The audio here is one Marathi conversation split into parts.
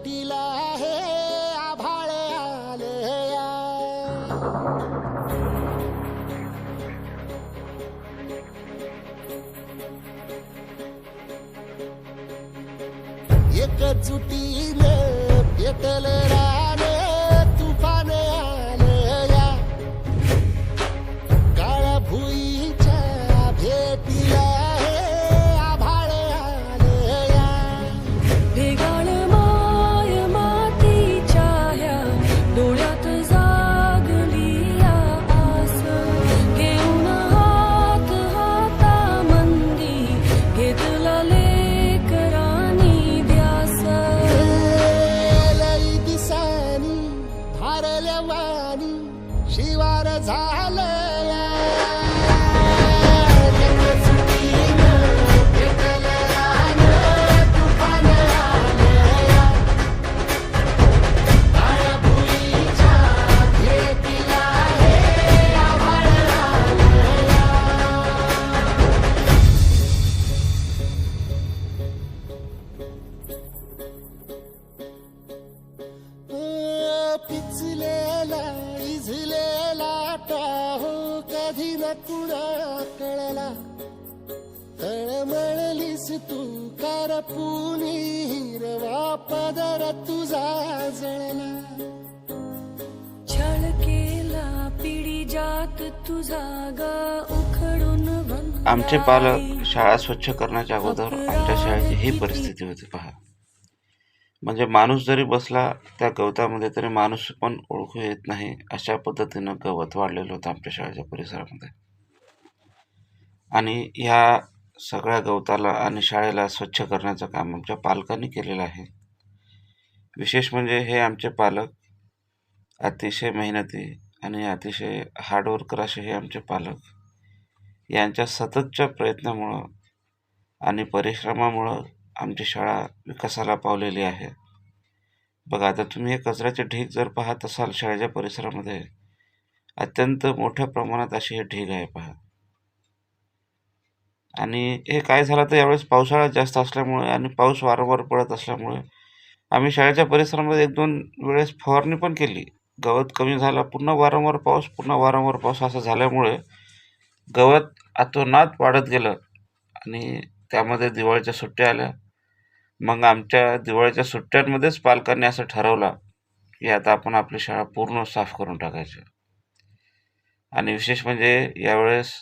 टिला हे आभाळ आलया एकजुटीने पेटल रान तुफान आलया काळ्या भुईच्या भेटीला हे आभाळ आलया भेगाळ माय मातीच्या ह्या डोळ्यात जागली या आस घेऊन हात हातामंदी घेतला लेकरांनी ध्यास लई दिसानी भारल्या वाणी शिवार झालया पिचलेला इझलेला टाहो कधी न कुणा कळला तळमळलीस तू करपुनी हिरवा पदर तुझा जळला छळ केला पिढी जात तुझा ग उखडून आमचे पालक शाळा स्वच्छ करण्याच्या अगोदर आमच्या शाळेची ही परिस्थिती होती पहा. म्हणजे माणूस जरी बसला त्या गवतामध्ये तरी माणूस पण ओळखू येत नाही अशा पद्धतीनं गवत वाढलेलं होतं आमच्या शाळेच्या परिसरामध्ये. आणि ह्या सगळ्या गवताला आणि शाळेला स्वच्छ करण्याचं काम आमच्या पालकांनी केलेलं आहे. विशेष म्हणजे हे आमचे पालक अतिशय मेहनती आणि अतिशय हार्डवर्कर असे हे आमचे पालक. यांच्या सततच्या प्रयत्नामुळं आणि परिश्रमामुळं आमची शाळा विकासाला पावलेली आहे. बघा आता तुम्ही हे कचऱ्याचे ढीग जर पाहत असाल शाळेच्या परिसरामध्ये अत्यंत मोठ्या प्रमाणात अशी हे ढीग आहे पहा. आणि हे काय झालं तर यावेळेस पावसाळा जास्त असल्यामुळे आणि पाऊस वारंवार पडत असल्यामुळे आम्ही शाळेच्या परिसरामध्ये 1-2 वेळेस फवारणी पण केली. गवत कमी झाला, पुन्हा वारंवार पाऊस, पुन्हा वारंवार पाऊस असं झाल्यामुळे गवत अतोनात वाढत गेलं. आणि त्यामध्ये दिवाळीच्या सुट्ट्या आल्या. मग आमच्या दिवाळीच्या सुट्ट्यांमध्येच पालकांनी असं ठरवलं की आता आपण आपली शाळा पूर्ण साफ करून टाकायची. आणि विशेष म्हणजे यावेळेस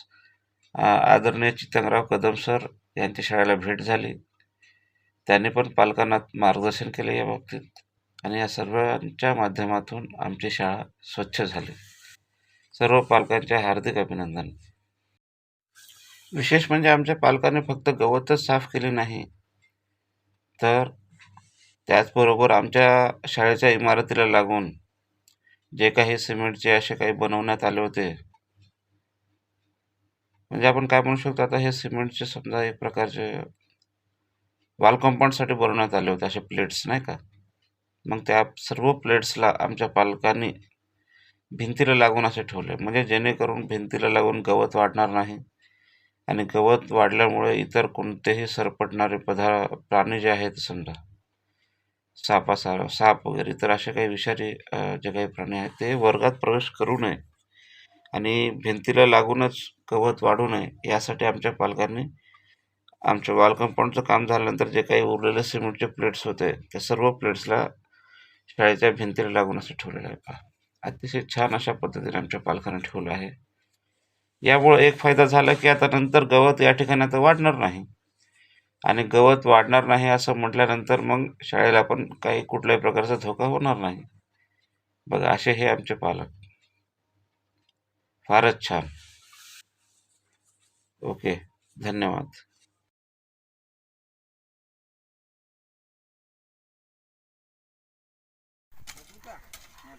आदरणीय चितंगराव कदम सर यांची शाळेला भेट झाली. त्यांनी पण पालकांना मार्गदर्शन केले या बाबतीत आणि या सर्वांच्या माध्यमातून आमची शाळा स्वच्छ झाली. सर्व पालकांचे हार्दिक अभिनंदन. विशेष म्हणजे आमच्या पालकांनी फक्त गवतच साफ केले नाही तर त्याचबरोबर आमच्या शाळेच्या इमारतीला लागून जे काही सिमेंटचे असे काही बनवण्यात आले होते, म्हणजे आपण काय म्हणू शकतो आता हे सिमेंटचे समजा एक प्रकारचे वॉल कंपाऊंडसाठी बनवण्यात आले होते असे प्लेट्स नाही का. मग त्या सर्व प्लेट्सला आमच्या पालकांनी भिंतीला लागून असे ठेवले, म्हणजे जेणेकरून भिंतीला लागून गवत वाढणार नाही. आणि गवत वाढल्यामुळे इतर कोणतेही सरपटणारे प्राणी जे आहेत समजा साप वगैरे इतर असे काही विषारी जे काही प्राणी आहेत ते वर्गात प्रवेश करू नये आणि भिंतीला लागूनच गवत वाढू नये यासाठी आमच्या पालकांनी आमच्या वॉल कंपाऊंडचं काम झाल्यानंतर जे काही उरलेले सिमेंटचे प्लेट्स होते त्या सर्व प्लेट्सला शाळेच्या भिंतीला लागून असं ठेवलेलं आहे पहा. अतिशय छान अशा पद्धतीने आमच्या पालकांनी ठेवलं आहे. यामुळे एक फायदा झाला की आता नंतर गवत या ठिकाणी आता वाढणार नाही. आणि गवत वाढणार नाही असं म्हटल्यानंतर मग शाळेला पण काही कुठल्याही प्रकारचा धोका होणार नाही. बघा असे हे आमचे पालक. फारच छान. ओके, धन्यवाद.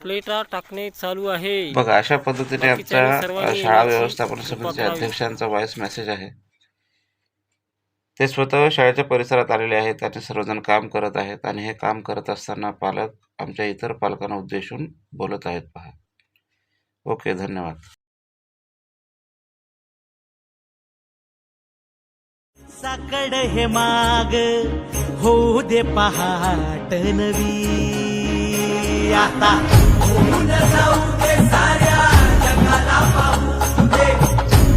प्लेटा टाकणे चालू आहे. बघा अशा पद्धतीने आमच्या सर्वांनी शाळा याची व्यवस्थापन शपथ समितीच्या घ्यावी. अध्यक्षांचा व्हॉइस मेसेज आहे. ते स्वतः शाळेच्या परिसरात आलेले आहेत आणि सर्वजण काम करत आहेत आणि हे काम करत असताना पालक आमच्या इतर पालकांना उद्देशून बोलत आहेत पहा. ओके, धन्यवाद. साकड हे माग होऊ दे पहाट नवी आता होऊन जाऊ दे साऱ्या जगाला पाहू दे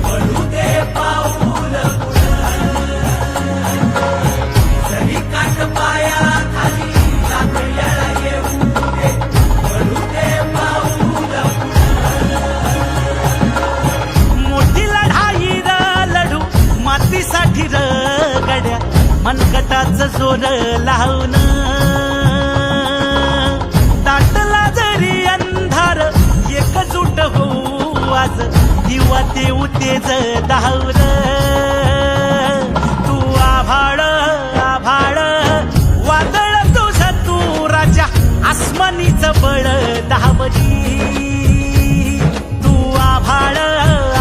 पडू दे पाऊल सरी काठ पाया खाली लाकड्याला येऊ दे पडू दे पाऊल मोठी लढाई र लढू मातीसाठी र गड्या मनगटाचं जोर लावून दाटला जरी अंधार एकजूट होऊ आज दिवा देऊ तेज धावर तू आभाळ आभाळ वादळ तुझं तू राजा आसमानीचं बळ धावरी तू आभाळ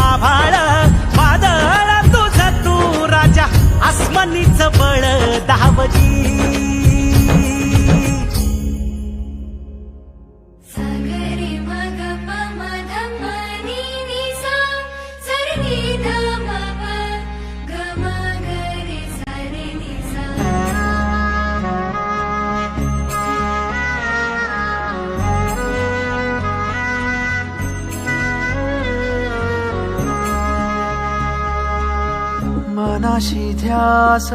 आभाळ वादळ तुझं तू राजा आसमानीचं बळ धावरी सागरे मग पमध मनी निसा सरनी धम ग मगरे सरे निसा मनाशी ध्यास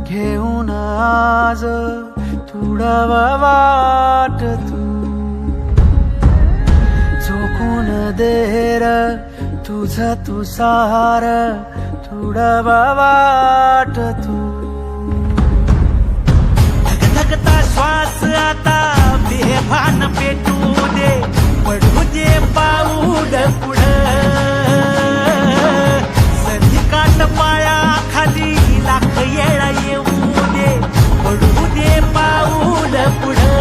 घेऊन आज तुडवा वाट तू झोकून देर तुझ तू सार तुडवा वाट तू धगधगता श्वास आता बेभान पेटू दे पडू दे पाऊल पुढं काट पाया खाली लाख येळा येऊ दे पडू दे पाऊल पुढं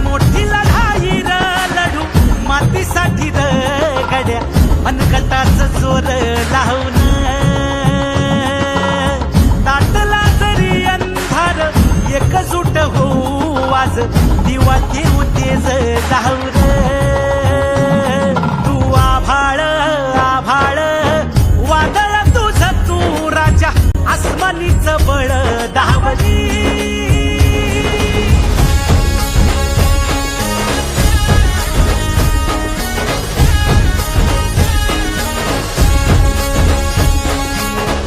मोठी लढाई र लढू मातीसाठी र गड्या मनगटाचं जोर लावून दाटला जरी अंधार एकजूट होऊ आज दिवा देऊ तेज धावर तू आभाळ आभाळ वादळ तुझं तू राजा आसमानीचं बळ धावली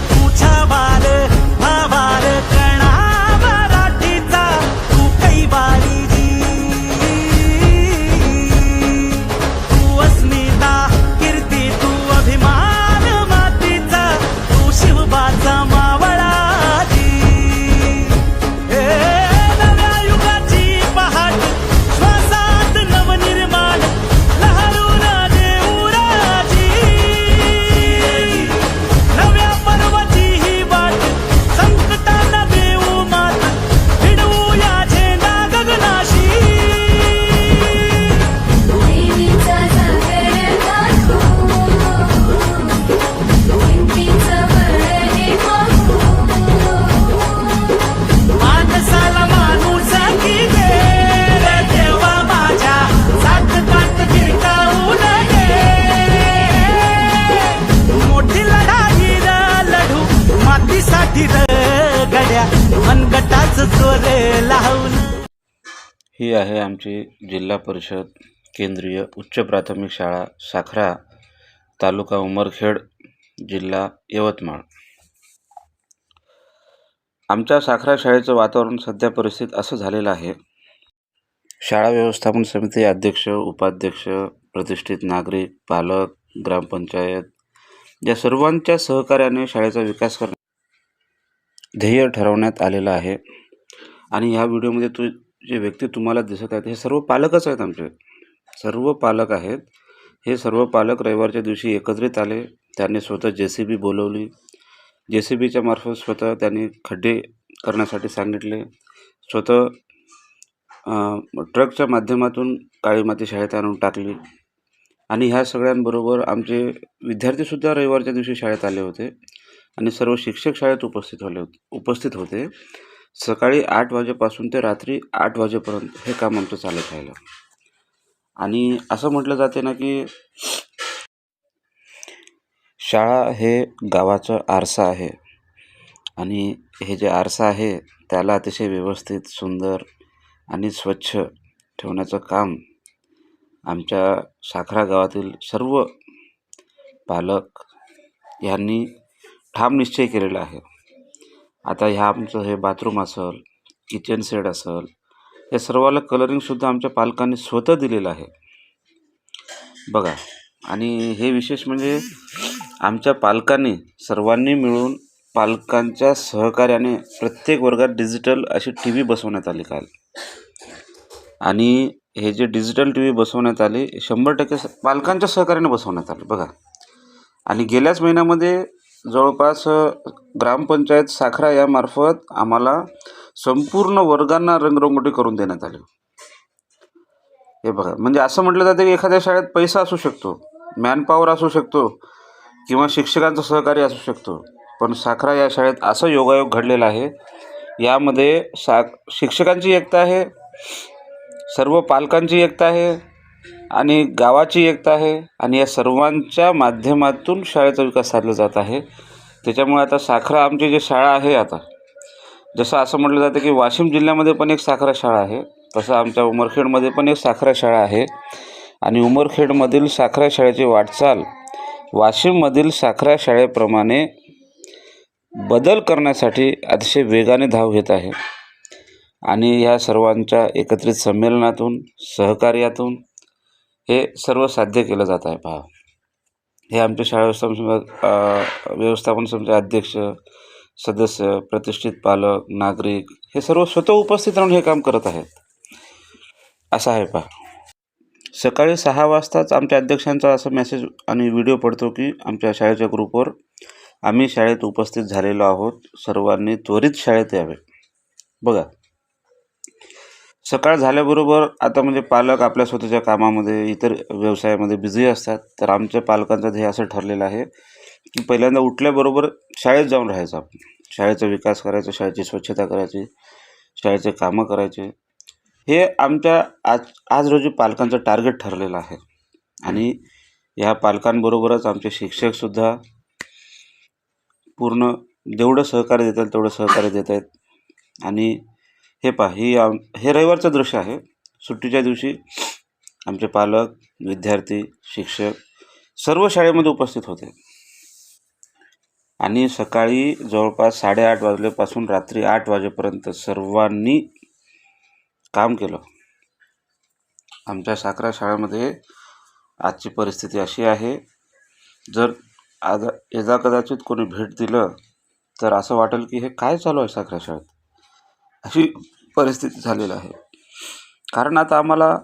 तुझा बाल भावार कणा मराठीचा तू कैवारी तू अस्मिता कीर्ती तू अभिमान मातीचा तू शिवबाचा मावळा नव्या युगाची पहाट श्वासात नवनिर्माण लहरून देऊ राजी नव्या पर्वती ही वाट संकटांना देऊ मात भिडवू या झेंडा गगनाशी देवीचा सागर गाठू भिंतीचं बळ हे पाहू माणसाला माणूस की दे रे देवा माझ्या सात काट गिरकावू नये मोठी लढाई र लढू मातीसाठी र गड्या मनगटाचं जोर लावून ही आहे आमची जिल्हा परिषद केंद्रीय उच्च प्राथमिक शाळा साखरा तालुका उमरखेड जिल्हा यवतमाळ. आमच्या साखरा शाळेचं वातावरण सध्या परिस्थितीत असं झालेलं आहे. शाळा व्यवस्थापन समिती अध्यक्ष उपाध्यक्ष प्रतिष्ठित नागरिक पालक ग्रामपंचायत या सर्वांच्या सहकार्याने शाळेचा विकास करणे ध्येय ठरवण्यात आलेलं आहे. आणि ह्या व्हिडिओमध्ये जे व्यक्ती तुम्हाला दिसत आहेत हे सर्व पालकच आहेत. आमचे सर्व पालक आहेत. हे सर्व पालक रविवारच्या दिवशी एकत्रित आले. त्यांनी स्वतः JCB बोलवली. JCBच्या मार्फत स्वतः त्यांनी खड्डे करण्यासाठी सांगितले. स्वतः ट्रकच्या माध्यमातून काळी माती शाळेत आणून टाकली. आणि ह्या सगळ्यांबरोबर आमचे विद्यार्थीसुद्धा रविवारच्या दिवशी शाळेत आले होते आणि सर्व शिक्षक शाळेत उपस्थित होते. सकाळी 8 वाजेपासून ते रात्री 8 वाजेपर्यंत हे काम आमचं चालत राहिलं. आणि असं म्हटलं जाते ना की शाळा हे गावाचा आरसा आहे आणि हे जे आरसा आहे त्याला अतिशय व्यवस्थित सुंदर आणि स्वच्छ ठेवण्याचं काम आमच्या साखरा गावातील सर्व पालक यांनी ठाम निश्चय केलेला आहे. आता ह्या आमचं हे बाथरूम असेल, किचन सेट असेल, या सर्वाला कलरिंगसुद्धा आमच्या पालकांनी स्वतः दिलेलं आहे बघा. आणि हे विशेष म्हणजे आमच्या पालकांनी सर्वांनी मिळून पालकांच्या सहकार्याने प्रत्येक वर्गात डिजिटल अशी टी व्ही बसवण्यात आली काल. आणि हे जे डिजिटल टी व्ही बसवण्यात आले 100% पालकांच्या सहकार्याने बसवण्यात आले बघा. आणि गेल्याच महिन्यामध्ये जवळपास ग्रामपंचायत साखरा यामार्फत आम्हाला संपूर्ण वर्गांना रंगरंगोटी करून देण्यात आली. हे बघा, म्हणजे असं म्हटलं जातं की एखाद्या शाळेत पैसा असू शकतो, मॅनपॉवर असू शकतो किंवा शिक्षकांचं सहकार्य असू शकतो, पण साखरा या शाळेत असं योगायोग घडलेला आहे. यामध्ये शिक्षकांची एकता आहे, सर्व पालकांची एकता आहे आणि गावाची एकता आहे आणि या सर्वांच्या माध्यमातून शाळेचा विकास साधला जात आहे. त्याच्यामुळे आता साखरा आमची जी शाळा आहे, आता जसं असं म्हटलं जातं की वाशिम जिल्ह्यामध्ये पण एक साखरा शाळा आहे, तसं आमच्या उमरखेडमध्ये पण एक साखरा शाळा आहे. आणि उमरखेडमधील साखरा शाळेची वाटचाल वाशिममधील साखरा शाळेप्रमाणे बदल करण्यासाठी अतिशय वेगाने धाव घेत आहे. आणि ह्या सर्वांच्या एकत्रित संमेलनातून, सहकार्यातून हे सर्व साध्य केलं जात आहे. पहा, हे आमच्या शाळा व्यवस्थापन समितीचे अध्यक्ष, सदस्य, प्रतिष्ठित पालक, नागरिक हे सर्व स्वतः उपस्थित राहून हे काम करत आहेत. असं आहे पहा. सकाळी 6 वाजताच आमच्या अध्यक्षांचा असा मेसेज आणि व्हिडिओ पडतो की आमच्या शाळेच्या ग्रुपवर आम्ही शाळेत उपस्थित झालेलो आहोत, सर्वांनी त्वरित शाळेत यावे. बघा, सकाळ झाल्याबरोबर आता म्हणजे पालक आपल्या स्वतःच्या कामामध्ये, इतर व्यवसायामध्ये बिझी असतात. तर आमच्या पालकांचं ध्येय असं ठरलेलं आहे की पहिल्यांदा उठल्याबरोबर शाळेत जाऊन राहायचं, आपण शाळेचा विकास करायचा, शाळेची स्वच्छता करायची, शाळेचे कामं करायचे. हे आमच्या आज रोजी पालकांचं टार्गेट ठरलेलं आहे. आणि ह्या पालकांबरोबरच आमचे शिक्षकसुद्धा पूर्ण जेवढं सहकार्य देतात तेवढं सहकार्य देत आहेत. आणि हे पहा, हे रविवारचं दृश्य आहे. सुट्टीच्या दिवशी आमचे पालक, विद्यार्थी, शिक्षक सर्व शाळेमध्ये उपस्थित होते. आणि सकाळी जवळपास 8:30 वाजल्यापासून रात्री 8 वाजेपर्यंत सर्वांनी काम केलं. आमच्या साखरा शाळेमध्ये आजची परिस्थिती अशी आहे, जर आज यदा कदाचित कोणी भेट दिलं तर असं वाटेल की हे काय चालू आहे साखरा शाळेत, अशी परिस्थिती झालेली आहे. कारण आता आम्हाला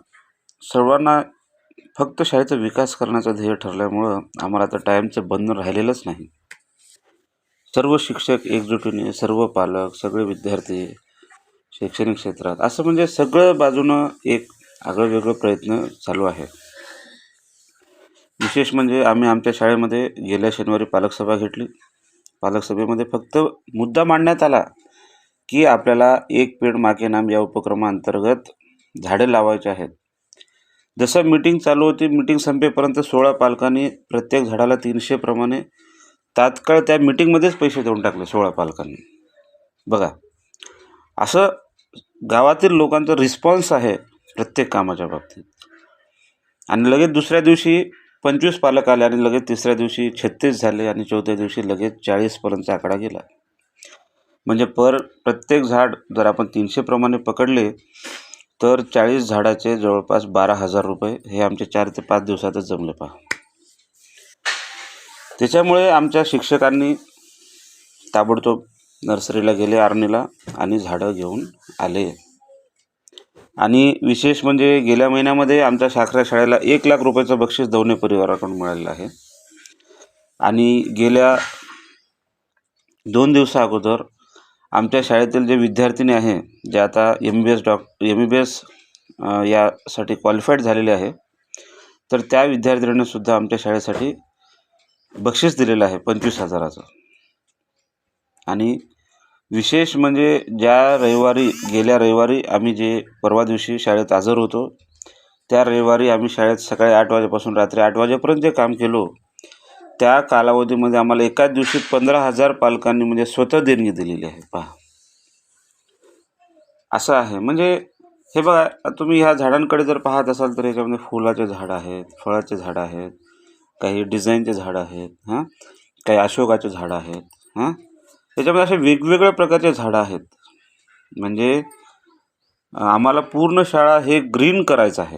सर्वांना फक्त शाळेचा विकास करण्याचं ध्येय ठरल्यामुळं आम्हाला आता टाईमचं बंधन राहिलेलंच नाही. सर्व शिक्षक एकजुटीने, सर्व पालक, सगळे विद्यार्थी, शैक्षणिक क्षेत्रात असं म्हणजे सगळं बाजूनं एक आगळंवेगळं प्रयत्न चालू आहे. विशेष म्हणजे आम्ही आमच्या शाळेमध्ये गेल्या शनिवारी पालक सभा घेतली. पालक सभेमध्ये फक्त मुद्दा मांडण्यात आला की आपल्याला एक पेड माँ के नाम या उपक्रमाअंतर्गत झाडे लावायचे आहेत. जसं मीटिंग चालू होती, मीटिंग संपेपर्यंत 16 पालकांनी प्रत्येक झाडाला 300 प्रमाणे तात्काळ त्या मीटिंगमध्येच पैसे देऊन टाकले 16 पालकांनी. बघा, असं गावातील लोकांचा रिस्पॉन्स आहे प्रत्येक कामाच्या बाबतीत. आणि लगेच दुसऱ्या दिवशी 25 पालक आले आणि लगेच तिसऱ्या दिवशी 36 झाले आणि चौथ्या दिवशी लगेच 40पर्यंतचा आकडा गेला. म्हणजे प्रत्येक झाड जर आपण 300 प्रमाणे पकडले तर 40 झाडाचे जवळपास 12,000 रुपये हे आमचे 4 ते 5 दिवसातच जमले. पहा, त्याच्यामुळे आमच्या शिक्षकांनी ताबडतोब नर्सरीला गेले, आर्णीला, आणि झाडं घेऊन आले. आणि विशेष म्हणजे गेल्या महिन्यामध्ये आमच्या साखरा शाळेला 1 लाख रुपयाचं बक्षीस दवणे परिवाराकडून मिळालेलं आहे. आणि गेल्या 2 दिवसा अगोदर आमच्या शाळेतील जे विद्यार्थिनी आहे, जे आता MBBS यासाठी क्वालिफाईड झालेले आहे, तर त्या विद्यार्थिनींना सुद्धा आमच्या शाळेसाठी बक्षीस दिलेलं आहे 25,000चं. आणि विशेष म्हणजे गेल्या रविवारी आम्ही जे परवा दिवशी शाळेत हजर होतो, त्या रविवारी आम्ही शाळेत सकाळी 8 वाजेपासून रात्री 8 वाजेपर्यंत जे काम केलो त्या कालावधीमध्ये आम्हाला एकाच दिवशी 15,000 पालकांनी म्हणजे स्वतः देणगी दिलेली आहे. पहा, असं आहे. म्हणजे हे बघा, तुम्ही ह्या झाडांकडे जर पाहत असाल तर याच्यामध्ये फुलाचे झाडं आहेत, फळाचे झाडं आहेत, काही डिझाईनचे झाडं आहेत, काही अशोकाचे झाडं आहेत. याच्यामध्ये असे वेगवेगळ्या प्रकारचे झाडं आहेत. म्हणजे आम्हाला पूर्ण शाळा हे ग्रीन करायचं आहे.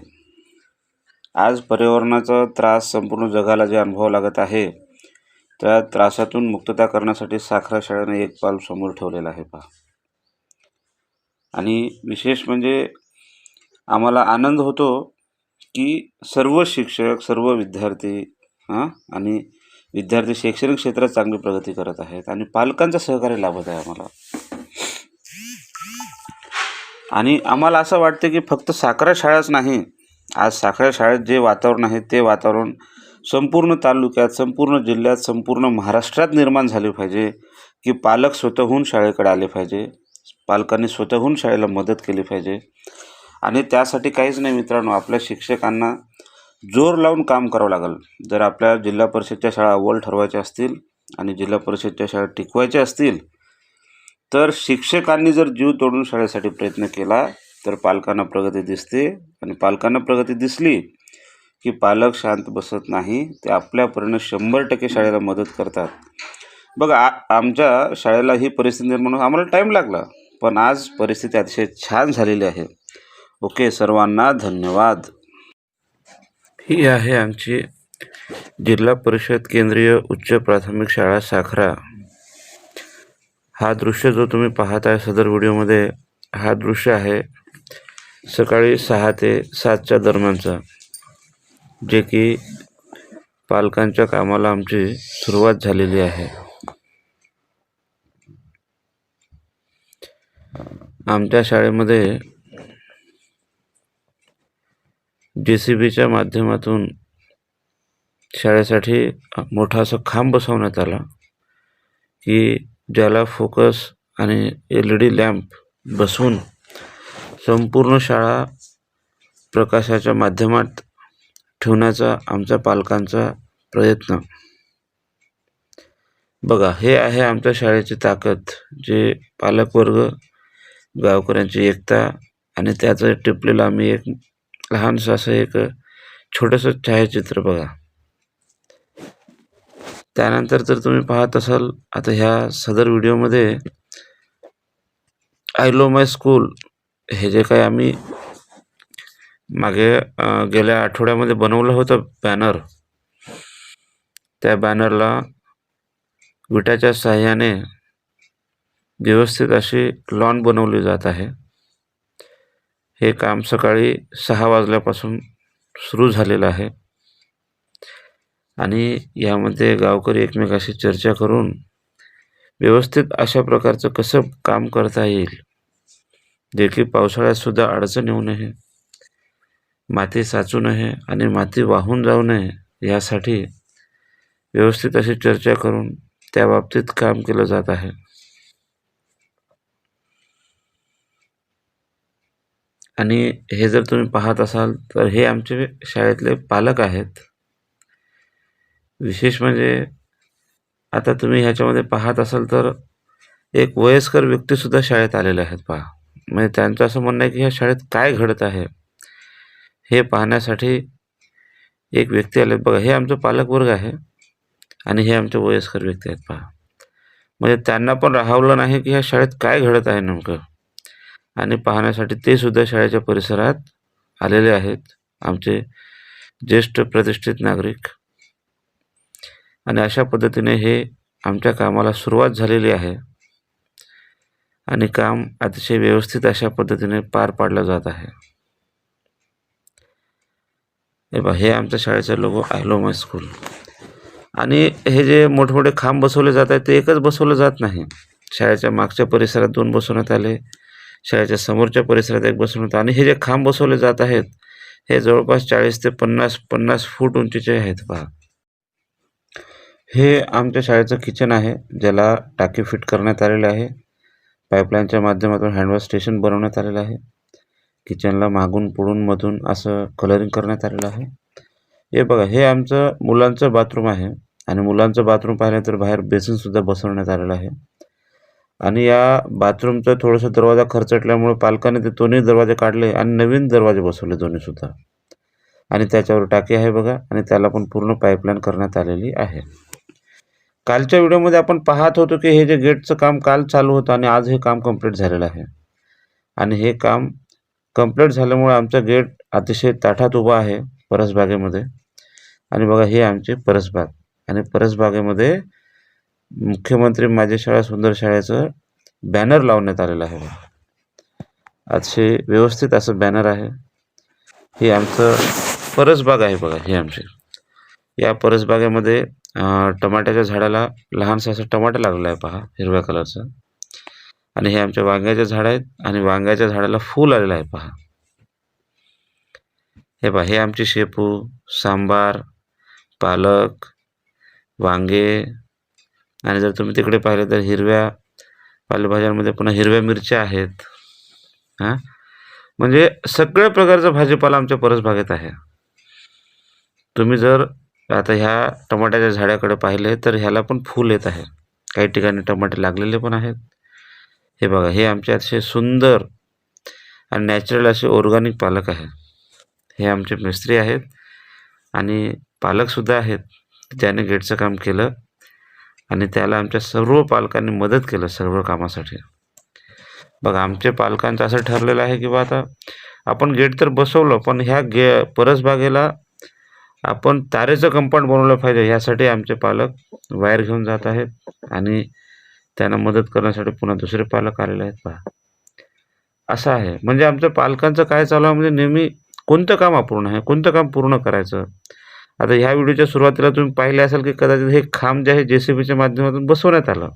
आज पर्यावरणाचा त्रास संपूर्ण जगाला जे अनुभवावा लागत आहे, त्या त्रासातून मुक्तता करण्यासाठी साखरा शाळेने एक पाऊल समोर ठेवलेलं आहे. पहा, आणि विशेष म्हणजे आम्हाला आनंद होतो की सर्व शिक्षक, सर्व विद्यार्थी आणि विद्यार्थी शैक्षणिक क्षेत्रात चांगली प्रगती करत आहेत आणि पालकांचं सहकार्य लाभत आहे आम्हाला. आणि आम्हाला असं वाटतं की फक्त साखरा शाळाच नाही, आज साखरा शाळेत जे वातावरण आहे ते वातावरण संपूर्ण तालुक्यात, संपूर्ण जिल्ह्यात, संपूर्ण महाराष्ट्रात निर्माण झाले पाहिजे. की पालक स्वतःहून शाळेकडे आले पाहिजे, पालकांनी स्वतःहून शाळेला मदत केली पाहिजे. आणि त्यासाठी काहीच नाही मित्रांनो, आपल्या शिक्षकांना जोर लावून काम करावं लागेल. जर आपल्या जिल्हा परिषदच्या शाळा अव्वल ठरवायच्या असतील आणि जिल्हा परिषदच्या शाळा टिकवायच्या असतील, तर शिक्षकांनी जर जीव तोडून शाळेसाठी प्रयत्न केला तर पालकांना प्रगती दिसते. आणि पालकांना प्रगती दिसली की पालक शांत बसत नाही, ते आपल्यापर्यंत 100% शाळेला मदत करतात. बघा, आमच्या शाळेला ही परिस्थिती निर्माण होऊन आम्हाला टाईम लागला, पण आज परिस्थिती अतिशय छान झालेली आहे. ओके, सर्वांना धन्यवाद. ही आहे आमची जिल्हा परिषद केंद्रीय उच्च प्राथमिक शाळा साखरा. हा दृश्य जो तुम्ही पाहत आहे सदर व्हिडिओमध्ये, हा दृश्य आहे सकाळी 6 ते 7च्या दरम्यानचा, जे की पालकांच्या कामाला आमची सुरुवात झालेली आहे. आमच्या शाळेमध्ये JCBच्या माध्यमातून शाळेसाठी मोठा असा खांब बसवण्यात आला की ज्याला फोकस आणि LED लॅम्प बसवून संपूर्ण शाळा प्रकाशाच्या माध्यमात ठेवण्याचा आमच्या पालकांचा प्रयत्न. बघा, हे आहे आमच्या शाळेची ताकद, जे पालकवर्ग, गावकऱ्यांची एकता आणि त्याचं टिपलेलं आम्ही एक लहानसं असं एक छोटंसं छायाचित्र. बघा, त्यानंतर जर तुम्ही पाहत असाल आता ह्या सदर व्हिडिओमध्ये आय लव्ह माय स्कूल हे जे काही आम्ही मागे गेल्या आठवड्यामध्ये बनवलं होतं बॅनर, त्या बॅनरला विटाच्या साहाय्याने व्यवस्थित अशी लॉन बनवली जात आहे. हे काम सकाळी 6 वाजल्यापासून सुरू झालेलं आहे आणि यामध्ये गावकरी एकमेकाशी चर्चा करून व्यवस्थित अशा प्रकारचं कसं काम करता येईल, जे की पावसाळ्यात सुद्धा अडचण येऊ नये, माती साचू नये आणि माती वाहून जाऊ नये, यासाठी व्यवस्थित अशी चर्चा करून त्या बाबतीत काम केलं जात आहे. आणि हे जर तुम्ही पाहत असाल तर हे आमचे शाळेतले पालक आहेत. विशेष म्हणजे आता तुम्ही ह्याच्यामध्ये पाहत असाल तर एक वयस्कर व्यक्तीसुद्धा शाळेत आलेले आहेत. पहा, म्हणजे त्यांचं असं म्हणणं आहे की ह्या शाळेत काय घडत आहे हे पाहण्यासाठी एक व्यक्ती आले. बघा, हे आमचं पालकवर्ग आहे आणि हे आमचे वयस्कर व्यक्ती आहेत. पहा, म्हणजे त्यांना पण राहावलं नाही की ह्या शाळेत काय घडत आहे नेमकं, आणि पाहण्यासाठी ते सुद्धा शाळेच्या परिसरात आलेले आहेत, आमचे ज्येष्ठ प्रतिष्ठित नागरिक. आणि अशा पद्धतीने हे आमच्या कामाला सुरुवात झालेली आहे आणि काम अतिशय व्यवस्थित अशा पद्धतीने पार पाडलं जात आहे. हे आमच्या शाळेचा logo I love my school. आणि हे जे मोठमोठे खांब बसवले जात आहेत ते एकच बसवलं जात नाही. शाळेच्या मागच्या परिसरात 2 बसवण्यात आले, शाळेच्या समोरच्या परिसरात 1 बसवण्यात, आणि हे जे खांब बसवले जात आहेत हे जवळपास 40 ते 50 फूट उंचीचे आहेत. पहा, हे आमच्या शाळेचं किचन आहे, ज्याला टाकी फिट करण्यात आलेले आहे. पाईपलाईनच्या माध्यमातून हँडवॉश स्टेशन बनवण्यात आलेलं आहे. किचनला मागून पुढून मधून असं कलरिंग करण्यात आलेलं आहे. हे बघा, हे आमचं मुलांचं बाथरूम आहे. आणि मुलांचं बाथरूम पाहिलं तर बाहेर बेसिनसुद्धा बसवण्यात आलेलं आहे. आणि या बाथरूमचं थोडंसं दरवाजा खरचटल्यामुळे पालकांनी ते दोन्ही दरवाजे काढले आणि नवीन दरवाजे बसवले दोन्हीसुद्धा. आणि त्याच्यावर टाकी आहे बघा, आणि त्याला पण पूर्ण पाईपलाईन करण्यात आलेली आहे. कालच्या व्हिडिओमध्ये आपण पाहत होतो की हे जे गेटचं काम काल चालू होतं आणि आज हे काम कंप्लीट झालेलं आहे. आणि हे काम कंप्लीट झाल्यामुळे आमचा गेट अतिशय ताठात उभा आहे परसबागेमध्ये. आणि बघा हे आमची परसबाग, आणि परसबागेमध्ये मुख्यमंत्री माझी शाळा सुंदर शाळेचं बॅनर लावण्यात आलेलं आहे. अतिशय व्यवस्थित असं बॅनर आहे. हे आमचं परसबाग आहे बघा, हे आमचे. या परसबागेमध्ये टमाट्याच्या झाडाला लहानसं असं टमाटर लागलेलं आहे पहा, हिरव्या कलरचं. आणि हे आमच्या वांग्याचे झाड आहेत, आणि वांग्याच्या झाडाला फूल आलेलं आहे पहा. हे पहा, हे आमची शेपू, सांबार, पालक, वांगे, आणि जर तुम्ही तिकडे पाहिले तर हिरव्या पालेभाज्यांमध्ये पुन्हा हिरव्या मिरच्या आहेत. म्हणजे सगळ्या प्रकारचा भाजीपाला आमच्या परसबागेत आहे. तुम्ही जर आता ह्या टमाट्याच्या झाडाकडे पाहिले तर ह्याला पण फूल येत आहे, काही ठिकाणी टमाटे लागलेले पण आहेत. हे बघा, हे आमचे अतिशय सुंदर आणि नॅचरल असे ऑर्गॅनिक पालक आहे. हे आमचे मिस्त्री आहेत आणि पालकसुद्धा आहेत, ज्याने गेटचं काम केलं, आणि त्याला आमच्या सर्व पालकांनी मदत केलं सर्व कामासाठी. बघा, आमच्या पालकांचं असं ठरलेलं आहे की बा आता आपण गेट तर बसवलं, पण ह्या परसबागेला आपण तारेचं कंपाऊंड बनवलं पाहिजे. ह्यासाठी आमचे पालक वायर घेऊन जात आहेत, आणि त्यांना मदत करण्यासाठी पुन्हा दुसरे पालक आलेले आहेत पहा. असं आहे. म्हणजे आमच्या पालकांचं काय चालू आहे, म्हणजे नेहमी कोणतं काम अपूर्ण आहे, कोणतं काम पूर्ण करायचं. आता ह्या व्हिडिओच्या सुरुवातीला तुम्ही पाहिले असेल की कदाचित हे खांब जे आहे JCBच्या माध्यमातून बसवण्यात आलं,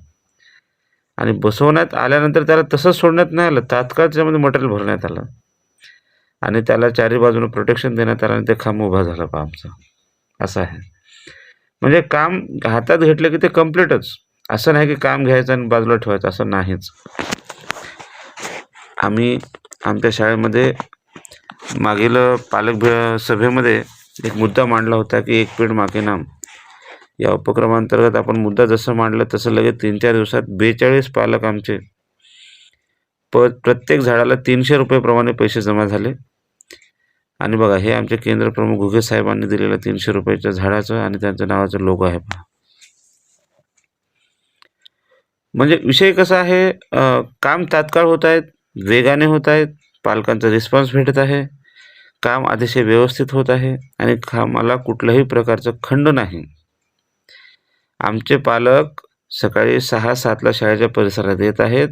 आणि बसवण्यात आल्यानंतर त्याला तसंच सोडण्यात नाही आलं, तात्काळ त्याच्यामध्ये मटेरियल भरण्यात आलं, आणि त्याला चारी बाजूने प्रोटेक्शन देण्यात आलं, आणि ते खांब उभा झाला पहा आमचा. असं आहे. म्हणजे काम हातात घेतलं की ते कम्प्लीटच. असं नाही की काम घ्यायचं आणि बाजूला ठेवायचं, असं नाहीच. आम्ही आमच्या शाळेमध्ये मागील पालक सभेमध्ये एक मुद्दा मांडला होता की एक पेड मागे नाम. या उपक्रमांतर्गत आपण मुद्दा जसं मांडलं तसं लगेच 3-4 दिवसात 42 पालक आमचे प्रत्येक झाडाला 300 रुपये प्रमाणे पैसे जमा झाले. आणि बघा, हे आमचे केंद्र प्रमुख घुगे साहेबांनी दिलेलं 300 रुपयाच्या झाडाचं आणि त्यांच्या नावाचं लोगो आहे पहा. म्हणजे विषय कसा आहे, काम तात्काळ होत आहेत, वेगाने होत आहेत, पालकांचा रिस्पॉन्स भेटत आहे, काम अतिशय व्यवस्थित होत आहे, आणि कामाला कुठल्याही प्रकारचं खंड नाही. आमचे पालक सकाळी 6-7ला शाळेच्या परिसरात येत आहेत,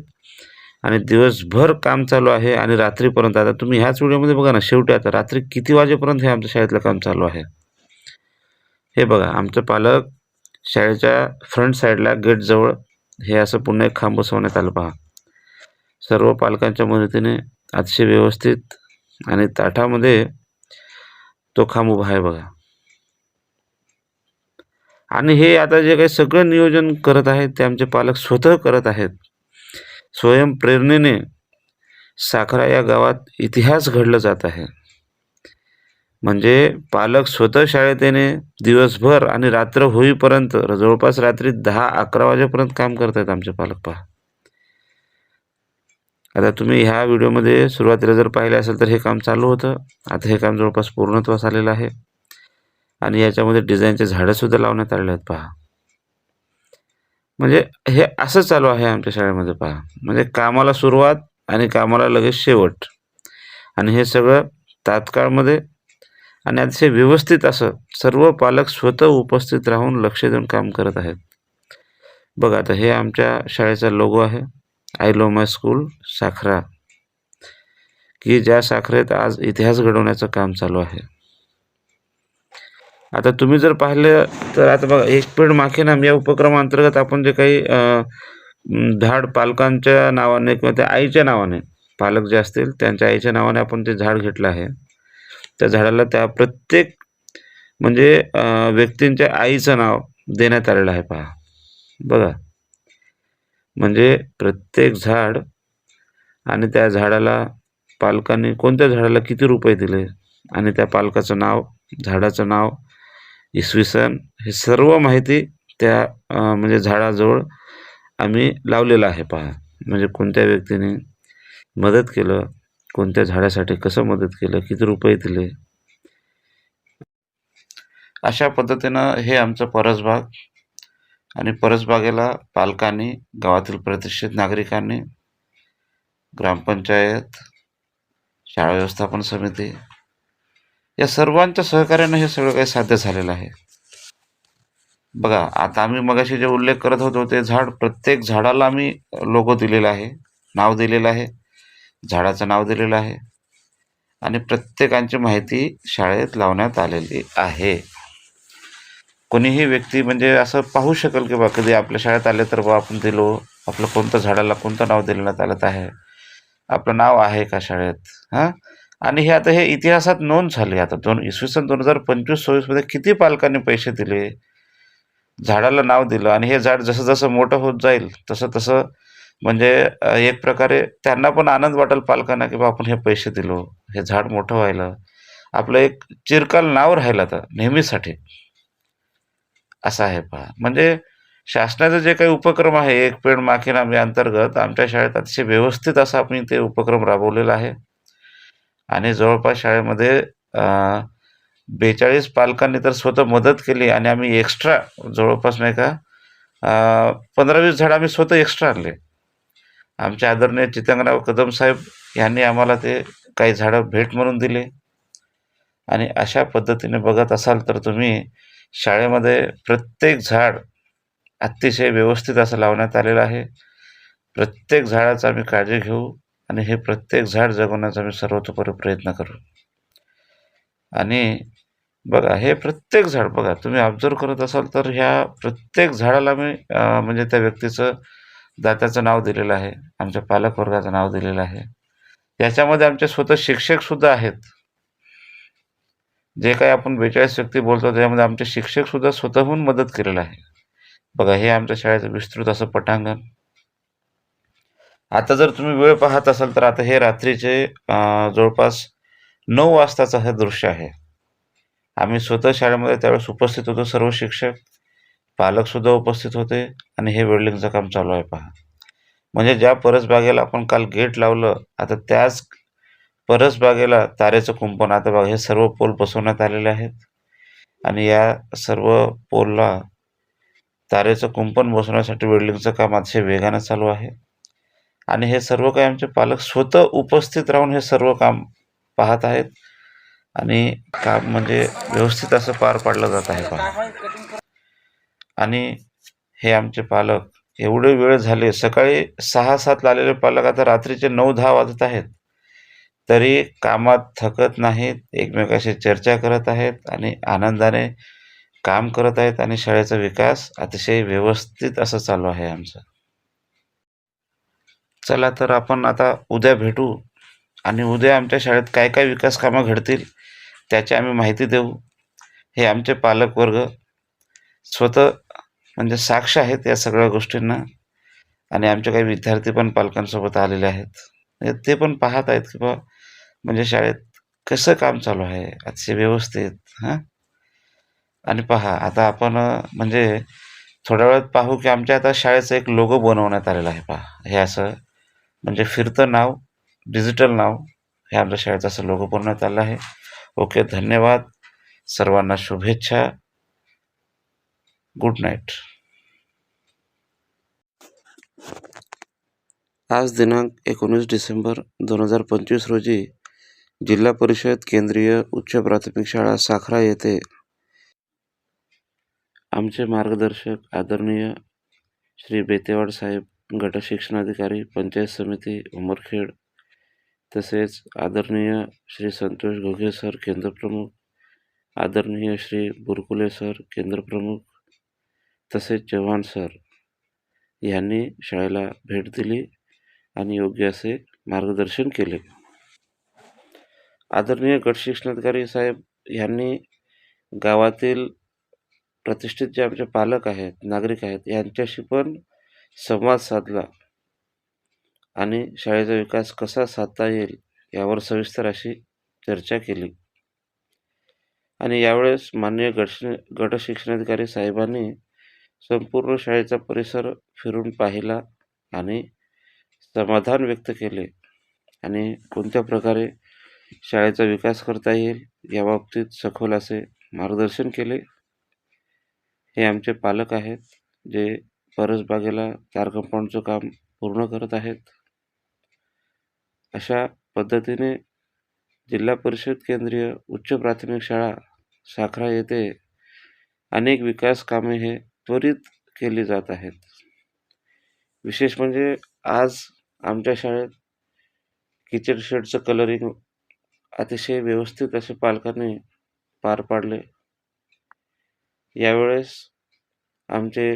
आणि दिवसभर काम चालू आहे, आणि रात्रीपर्यंत. आता तुम्ही ह्याच व्हिडिओमध्ये बघा ना, शेवटी आता रात्री किती वाजेपर्यंत हे आमच्या शाळेतलं काम चालू आहे. हे बघा, आमचं पालक शाळेच्या फ्रंट साईडला गेटजवळ हे असं पुन्हा एक खांब बसवण्यात आलं पहा. सर्व पालकांच्या मदतीने अतिशय व्यवस्थित आणि ताठामध्ये तो खांब उभा आहे बघा. आणि हे आता जे काही सगळं नियोजन करत आहेत ते आमचे पालक स्वतः करत आहेत. स्वयंप्रेरणेने साखरा या गावात इतिहास घडला जात आहे. म्हणजे पालक स्वतः शाळेत येणे, दिवसभर आणि रात्र होईपर्यंत, जवळपास रात्री 10-11 वाजेपर्यंत काम करत आहेत आमचे पालक पहा. आता तुम्ही ह्या व्हिडिओमध्ये सुरुवातीला जर पाहिले असेल तर हे काम चालू होतं. आता हे काम जवळपास पूर्णत्वास आलेलं आहे, आणि याच्यामध्ये डिझाईनचे झाडंसुद्धा लावण्यात आलेले आहेत पहा. म्हणजे हे असं चालू आहे आमच्या शाळेमध्ये पहा. म्हणजे कामाला सुरुवात आणि कामाला लगेच शेवट, आणि हे सगळं तात्काळमध्ये आणि अतिशय व्यवस्थित असं सर्व पालक स्वतः उपस्थित राहून लक्ष देऊन काम करत आहेत. बघा, आता हे आमच्या शाळेचा लोगो आहे, I love my school Sakhara, की ज्या साखरेत आज इतिहास घडवण्याचं काम चालू आहे. आता तुम्ही जर पाहिलं तर आता बघा, एक पेड मागे नाम या उपक्रमांतर्गत आपण जे काही झाड पालकांच्या नावाने किंवा त्या आईच्या नावाने, पालक जे असतील त्यांच्या आईच्या नावाने आपण ते झाड घेतलं आहे. त्या झाडाला त्या प्रत्येक म्हणजे व्यक्तींच्या आईचं नाव देण्यात आलेलं आहे पहा. बघा, म्हणजे प्रत्येक झाड आणि त्या झाडाला पालकांनी कोणत्या झाडाला किती रुपये दिले, आणि त्या पालकाचं नाव, झाडाचं नाव इसवी सन हे सर्व माहिती त्या म्हणजे झाडाजवळ आम्ही लावलेलं आहे पहा. म्हणजे कोणत्या व्यक्तीने मदत केलं, कोणत्या झाडासाठी कसं मदत केलं, किती रुपये दिले. अशा पद्धतीनं हे आमचं परसबाग आणि परसबागेला पालकांनी, गावातील प्रतिष्ठित नागरिकांनी, ग्रामपंचायत, शाळा व्यवस्थापन समिती या सर्वांच्या सहकार्यानं हे सगळं काही साध्य झालेलं आहे. बघा, आता आम्ही मगाशी जे उल्लेख करत होतो ते झाड, प्रत्येक झाडाला आम्ही लोगो दिलेला आहे, नाव दिलेलं आहे, झाडाचं नाव दिलेलं आहे आणि प्रत्येकांची माहिती शाळेत लावण्यात आलेली आहे. कोणीही व्यक्ती म्हणजे असं पाहू शकेल की बा कधी आपल्या शाळेत आले तर बा आपण दिलो, आपलं कोणतं झाडाला कोणतं नाव देण्यात आलं आहे, आपलं नाव आहे का शाळेत. हां, आणि हे आता हे इतिहासात नोंद झाली. आता इसवी सन 2025-26 मध्ये किती पालकांनी पैसे दिले, झाडाला नाव दिलं आणि हे झाड जसं जसं मोठं होत जाईल तसं तसं म्हणजे एक प्रकारे त्यांना पण आनंद वाटेल पालकांना की बा आपण हे पैसे दिलो, हे झाड मोठं व्हायलं, आपलं एक चिरकाल नाव राहिलं तर नेहमीसाठी. असं आहे पहा. म्हणजे शासनाचे जे काही उपक्रम आहे, एक पेड माँ के नाम या अंतर्गत आमच्या शाळेत अतिशय व्यवस्थित असा आपण ते उपक्रम राबवलेला आहे आणि जवळपास शाळेमध्ये 42 पालकांनी तर स्वतः मदत केली आणि आम्ही एक्स्ट्रा जवळपास नाही का 15-20 झाडं आम्ही स्वतः एक्स्ट्रा आणले. आमचे आदरणीय चितंगराव कदम साहेब यांनी आम्हाला ते काही झाडं भेट म्हणून दिले आणि अशा पद्धतीने बघत असाल तर तुम्ही शाळेमध्ये प्रत्येक झाड अतिशय व्यवस्थित असं लावण्यात आलेलं आहे. प्रत्येक झाडाचा आम्ही काळजी घेऊ आणि हे प्रत्येक झाड जगवण्याचा आम्ही सर्वतोपरी प्रयत्न करू. आणि बघा, हे प्रत्येक झाड बघा तुम्ही ऑब्झर्व करत असाल तर ह्या प्रत्येक झाडाला मी म्हणजे त्या व्यक्तीचं, दात्याचं नाव दिलेलं आहे, आमच्या पालक वर्गाचं नाव दिलेलं आहे. याच्यामध्ये आमचे स्वतः शिक्षकसुद्धा आहेत. जे काही आपण 42 व्यक्ती बोलतो त्यामध्ये आमचे शिक्षकसुद्धा स्वतःहून मदत केलेलं आहे. बघा, हे आमच्या शाळेचं विस्तृत असं पटांगण. आता जर तुम्ही वेळ पाहत असाल तर आता हे रात्रीचे जवळपास 9 वाजताचं हे दृश्य आहे. आम्ही स्वतः शाळेमध्ये त्यावेळेस उपस्थित होतो, सर्व शिक्षक, पालकसुद्धा उपस्थित होते आणि हे वेल्डिंगचं काम चालू आहे पहा. म्हणजे ज्या परसबागेला आपण काल गेट लावलं, आता त्याच परसबागेला तारेचं कुंपण, आता बघा हे सर्व पोल बसवण्यात आलेले आहेत आणि या सर्व पोलला तारेचं कुंपण बसवण्यासाठी वेल्डिंगचं काम अतिशय वेगानं चालू आहे आणि हे सर्व काही आमचे पालक स्वतः उपस्थित राहून हे सर्व काम पाहत आहेत आणि काम म्हणजे व्यवस्थित असं पार पाडलं जात आहे पहा. आणि हे आमचे पालक एवढे वेळ झाले, सकाळी 6-7 आलेले पालक आता रात्रीचे 9-10 वाजत आहेत, तरी कामात थकत नाहीत, एकमेकाशी चर्चा करत आहेत आणि आनंदाने काम करत आहेत आणि शाळेचा विकास अतिशय व्यवस्थित असं चालू आहे आमचं. चला तर आपण आता उद्या भेटू आणि उद्या आमच्या शाळेत काय काय विकास कामं घडतील त्याची आम्ही माहिती देऊ. हे आमचे पालकवर्ग स्वतः म्हणजे साक्ष आहेत या सगळ्या गोष्टींना आणि आमचे काही विद्यार्थी पण पालकांसोबत आलेले आहेत. ते पण पाहत आहेत की बा म्हणजे शाळेत कसं काम चालू आहे अतिशय व्यवस्थित. हां, आणि पहा आता आपण म्हणजे थोड्या वेळात पाहू की आमच्या आता शाळेचं एक लोगो बनवण्यात आलेला आहे पहा. हे असं म्हणजे फिरतं नाव, डिजिटल नाव, हे आमच्या शाळेचं असं लोगो बनवण्यात आलं आहे. ओके, धन्यवाद. सर्वांना शुभेच्छा. Good night. आज दिनांक 19 डिसेंबर 2025 रोजी जिल्हा परिषद केंद्रीय उच्च प्राथमिक शाळा साखरा येथे आमचे मार्गदर्शक आदरणीय श्री बेतेवाड साहेब, गट शिक्षणाधिकारी, पंचायत समिती उमरखेड, तसेच आदरणीय श्री संतोष घोगे सर, केंद्रप्रमुख, आदरणीय श्री बुरकुले सर, केंद्रप्रमुख, तसेच चव्हाण सर यांनी शाळेला भेट दिली आणि योग्य असे मार्गदर्शन केले. आदरणीय गट शिक्षणाधिकारी साहेब यांनी गावातील प्रतिष्ठित जे आमचे पालक आहेत, नागरिक आहेत, यांच्याशी पण संवाद साधला आणि शाळेचा विकास कसा साधता येईल यावर सविस्तर अशी चर्चा केली. आणि यावेळेस माननीय गट शिक्षणाधिकारी साहेबांनी संपूर्ण शाळेचा परिसर फिरून पाहिला आणि समाधान व्यक्त केले आणि कोणत्या प्रकारे शाळेचा विकास करता येईल याबाबतीत सखोल असे मार्गदर्शन केले. हे आमचे पालक आहेत जे परसबागेला तार कंपाऊंडचं काम पूर्ण करत आहेत. अशा पद्धतीने जिल्हा परिषद केंद्रीय उच्च प्राथमिक शाळा साखरा येथे अनेक विकास कामे हे त्वरित केली जात आहेत. विशेष म्हणजे आज आमच्या शाळेत किचन शेडचं कलरिंग अतिशय व्यवस्थित असे पालकांनी पार पाडले. यावेळेस आमचे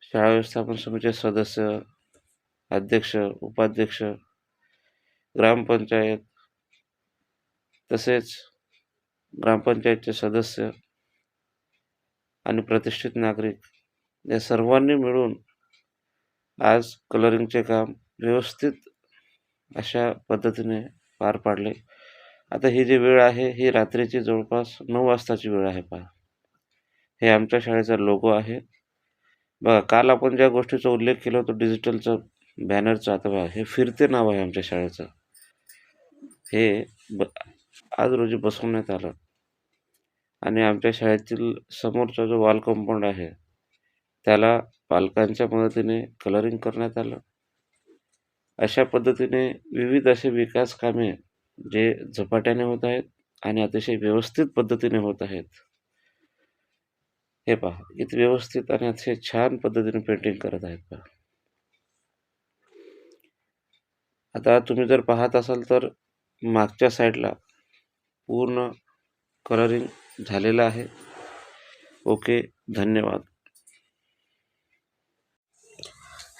शाळा व्यवस्थापन समितीचे सदस्य, अध्यक्ष, उपाध्यक्ष, ग्रामपंचायत तसेच ग्रामपंचायतचे सदस्य आणि प्रतिष्ठित नागरिक या सर्वांनी मिळून आज कलरिंगचे काम व्यवस्थित अशा पद्धतीने पार पाडले. आता ही जी वेळ आहे ही रात्रीची जवळपास 9 वाजताची वेळ आहे. पहा, हे आमच्या शाळेचा लोगो आहे. बघा, काल आपण ज्या गोष्टीचा उल्लेख केला होता डिजिटलचं बॅनरचं, आता बघा हे फिरते नाव आहे आमच्या शाळेचं. हे आज रोजी बसवण्यात आलं आणि आमच्या शाळेतील समोरचा जो वॉल कंपाऊंड आहे त्याला पालकांच्या मदतीने कलरिंग करण्यात आलं. अशा पद्धतीने विविध असे विकास कामे जे झपाट्याने होत आहेत आणि अतिशय व्यवस्थित पद्धतीने होत आहेत. हे पहा, इथे व्यवस्थित आणि अतिशय छान पद्धतीने पेंटिंग करत आहेत. पहा, आता तुम्ही जर पाहत असाल तर मागच्या साईडला पूर्ण कलरिंग झालेलं आहे. ओके, धन्यवाद.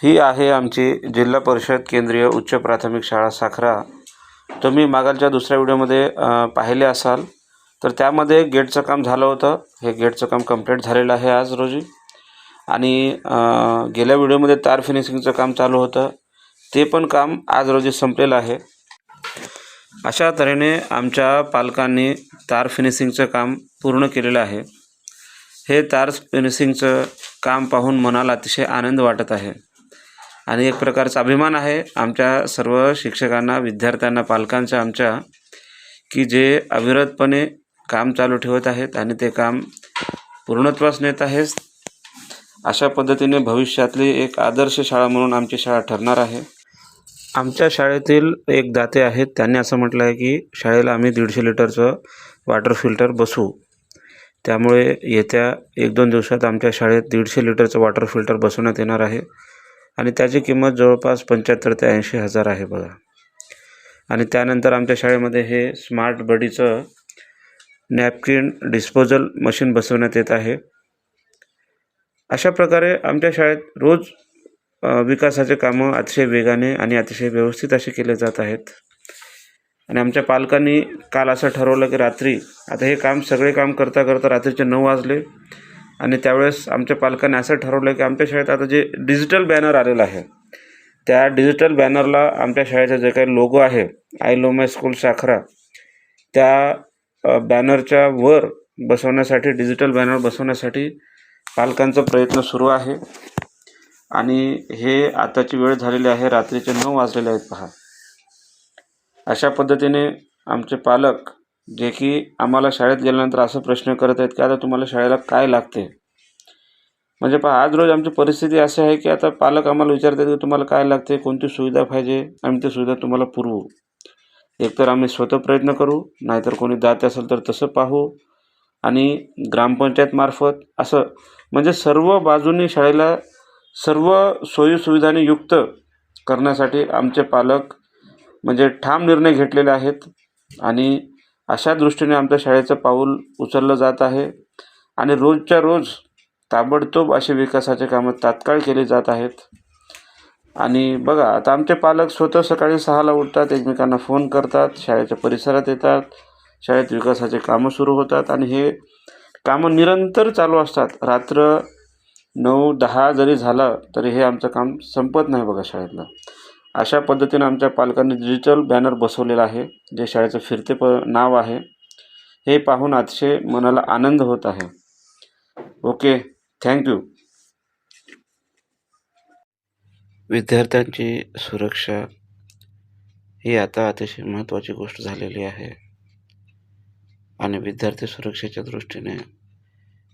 ही आहे आमची जिल्हा परिषद केंद्रीय उच्च प्राथमिक शाळा साखरा. तुम्ही मागच्या दुसऱ्या व्हिडिओमध्ये पाहिले असाल तर त्यामध्ये गेटचं काम झालं होतं. हे गेटचं काम कंप्लीट झालेलं आहे आज रोजी. आणि गेल्या व्हिडिओमध्ये तार फिनिशिंगचं काम चालू होतं, ते पण काम आज रोजी संपलेलं आहे. अशा तऱ्हेने आमच्या पालकांनी तार फिनिशिंगचं काम पूर्ण केलेलं आहे. हे तार फिनिशिंगचं काम पाहून मनाला अतिशय आनंद वाटत आहे आणि एक प्रकारचा अभिमान आहे आमच्या सर्व शिक्षकांना, विद्यार्थ्यांना, पालकांच्या आमच्या, की जे अविरतपणे काम चालू ठेवत आहेत आणि ते काम पूर्णत्वास नेत आहेत. अशा पद्धतीने भविष्यातली एक आदर्श शाळा म्हणून आमची शाळा ठरणार आहे. आमच्या शाळेतील एक दाते आहेत, त्यांनी असं म्हटलं आहे की शाळेला आम्ही 150 लिटरचं वॉटर फिल्टर बसवू. त्यामुळे येत्या 1-2 दिवसात आमच्या शाळेत 150 लिटरचं वॉटर फिल्टर बसवण्यात येणार आहे आणि त्याची किंमत जवळपास 75,000 ते 80,000 आहे. बघा, आणि त्यानंतर आमच्या शाळेमध्ये हे स्मार्ट बडीचं नॅपकिन डिस्पोजल मशीन बसवण्यात येत आहे. अशा प्रकारे आमच्या शाळेत रोज विकासाचे कामं अतिशय वेगाने आणि अतिशय व्यवस्थित असे केले जात आहेत. आणि आमच्या पालकांनी काल असं ठरवलं की रात्री, आता हे काम सगळे काम करता करता रात्रीचे 9 वाजले आणि त्यावेळेस आमच्या पालकांनी असं ठरवलं की आमच्या शाळेत आता जे डिजिटल बॅनर आलेलं आहे त्या डिजिटल बॅनरला आमच्या शाळेचा जे काही लोगो आहे I love my school Sakhara, त्या बॅनरच्या वर बसवण्यासाठी, डिजिटल बॅनर बसवण्यासाठी पालकांचा प्रयत्न सुरू आहे. आणि हे आताची वेळ झालेली आहे, रात्रीचे 9 वाजलेले आहेत. पहा, अशा पद्धतीने आमचे पालक जे की आम्हाला शाळेत गेल्यानंतर असं प्रश्न करत आहेत की आता तुम्हाला शाळेला काय लागते. म्हणजे पहा, आज रोज आमची परिस्थिती अशी आहे की आता पालक आम्हाला विचारतात की तुम्हाला काय लागते, कोणती सुविधा पाहिजे, आम्ही ती सुविधा तुम्हाला पुरवू. एकतर आम्ही स्वतः प्रयत्न करू, नाहीतर कोणी दाते असेल तर तसं पाहू, आणि ग्रामपंचायतमार्फत असं म्हणजे सर्व बाजूंनी शाळेला सर्व सोयीसुविधांनी युक्त करण्यासाठी आमचे पालक म्हणजे ठाम निर्णय घेतलेले आहेत. आणि अशा दृष्टीने आमच्या शाळेचं पाऊल उचललं जात आहे आणि रोजच्या रोज ताबडतोब असे विकासाचे कामं तात्काळ केले जात आहेत. आणि बघा, आता आमचे पालक स्वतः सकाळी 6ला उठतात, एकमेकांना फोन करतात, शाळेच्या परिसरात येतात, शाळेत विकासाचे कामं सुरू होतात आणि हे कामं निरंतर चालू असतात. रात्र 9-10 जरी झालं तरी हे आमचं काम संपत नाही बघा शाळेतलं. अशा पद्धतीने आमच्या पालकांनी डिजिटल बॅनर बसवलेला आहे, जे शाळेचं फिरते नाव आहे. हे पाहून अतिशय मनाला आनंद होत आहे. Okay, thank you. विद्यार्थ्यांची सुरक्षा ही आता अतिशय महत्त्वाची गोष्ट झालेली आहे आणि विद्यार्थी सुरक्षेच्या दृष्टीने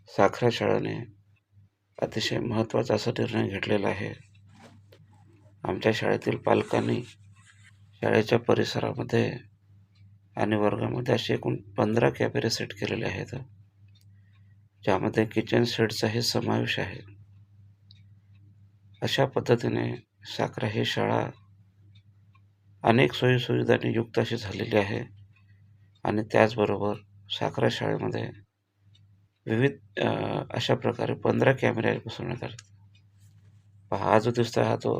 साखरा शाळेने अतिशय महत्त्वाचा असा निर्णय घेतलेला आहे. आमच्या शाळेतील पालकांनी शाळेच्या परिसरामध्ये आणि वर्गामध्ये असे एकूण 15 कॅमेरे सेट केलेले आहेत, ज्यामध्ये किचन सेटचाही समावेश आहे. अशा पद्धतीने साखरा ही शाळा अनेक सोयीसुविधांनी युक्त अशी झालेली आहे आणि त्याचबरोबर साखरा शाळेमध्ये विविध अशा प्रकारे 15 कॅमेरे बसवण्यात आले. पहा, हा जो दिसतो हा तो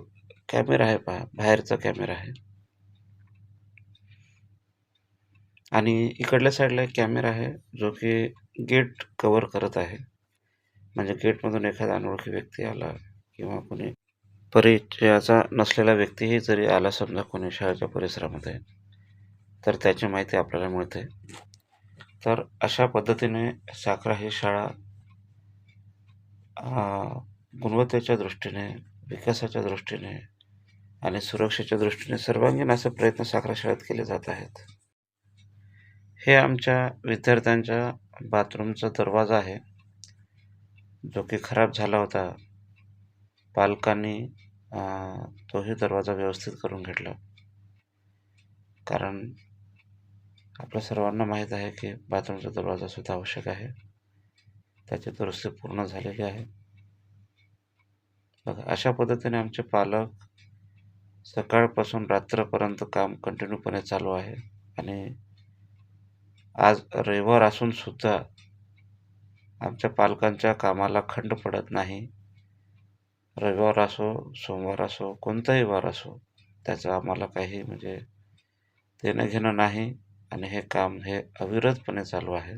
कॅमेरा आहे, पहा बाहेरचा कॅमेरा आहे आणि इकडल्या साईडला एक कॅमेरा आहे जो की गेट कव्हर करत आहे. म्हणजे गेटमधून एखादा अनोळखी व्यक्ती आला किंवा कोणी परिचयाचा नसलेला व्यक्तीही जरी आला समजा कोणी शाळेच्या परिसरामध्ये, तर त्याची माहिती आपल्याला मिळते. तर अशा पद्धतीने साखरा ही शाळा गुणवत्तेच्या दृष्टीने, विकासाच्या दृष्टीने आणि सुरक्षेच्या दृष्टीने सर्वांगीण असे प्रयत्न साखरा शाळेत केले जात आहेत. हे आमच्या विद्यार्थ्यांच्या बाथरूमचा दरवाजा आहे, जो की खराब झाला होता. पालकांनी तोही दरवाजा व्यवस्थित करून घेतला, कारण आपल्या सर्वांना माहीत आहे की बाथरूमचा दरवाजा सुद्धा आवश्यक आहे. त्याची दुरुस्ती पूर्ण झालेली आहे. बघा, अशा पद्धतीने आमचे पालक सकाळपासून रात्रपर्यंत काम कंटिन्यूपणे चालू आहे आणि आज रविवार असून सुद्धा आमच्या पालकांच्या कामाला खंड पडत नाही. रविवार असो, सोमवार असो, कोणताही वार असो, त्याचं आम्हाला काही म्हणजे देणं घेणं नाही आणि हे काम हे अविरतपणे चालू आहे.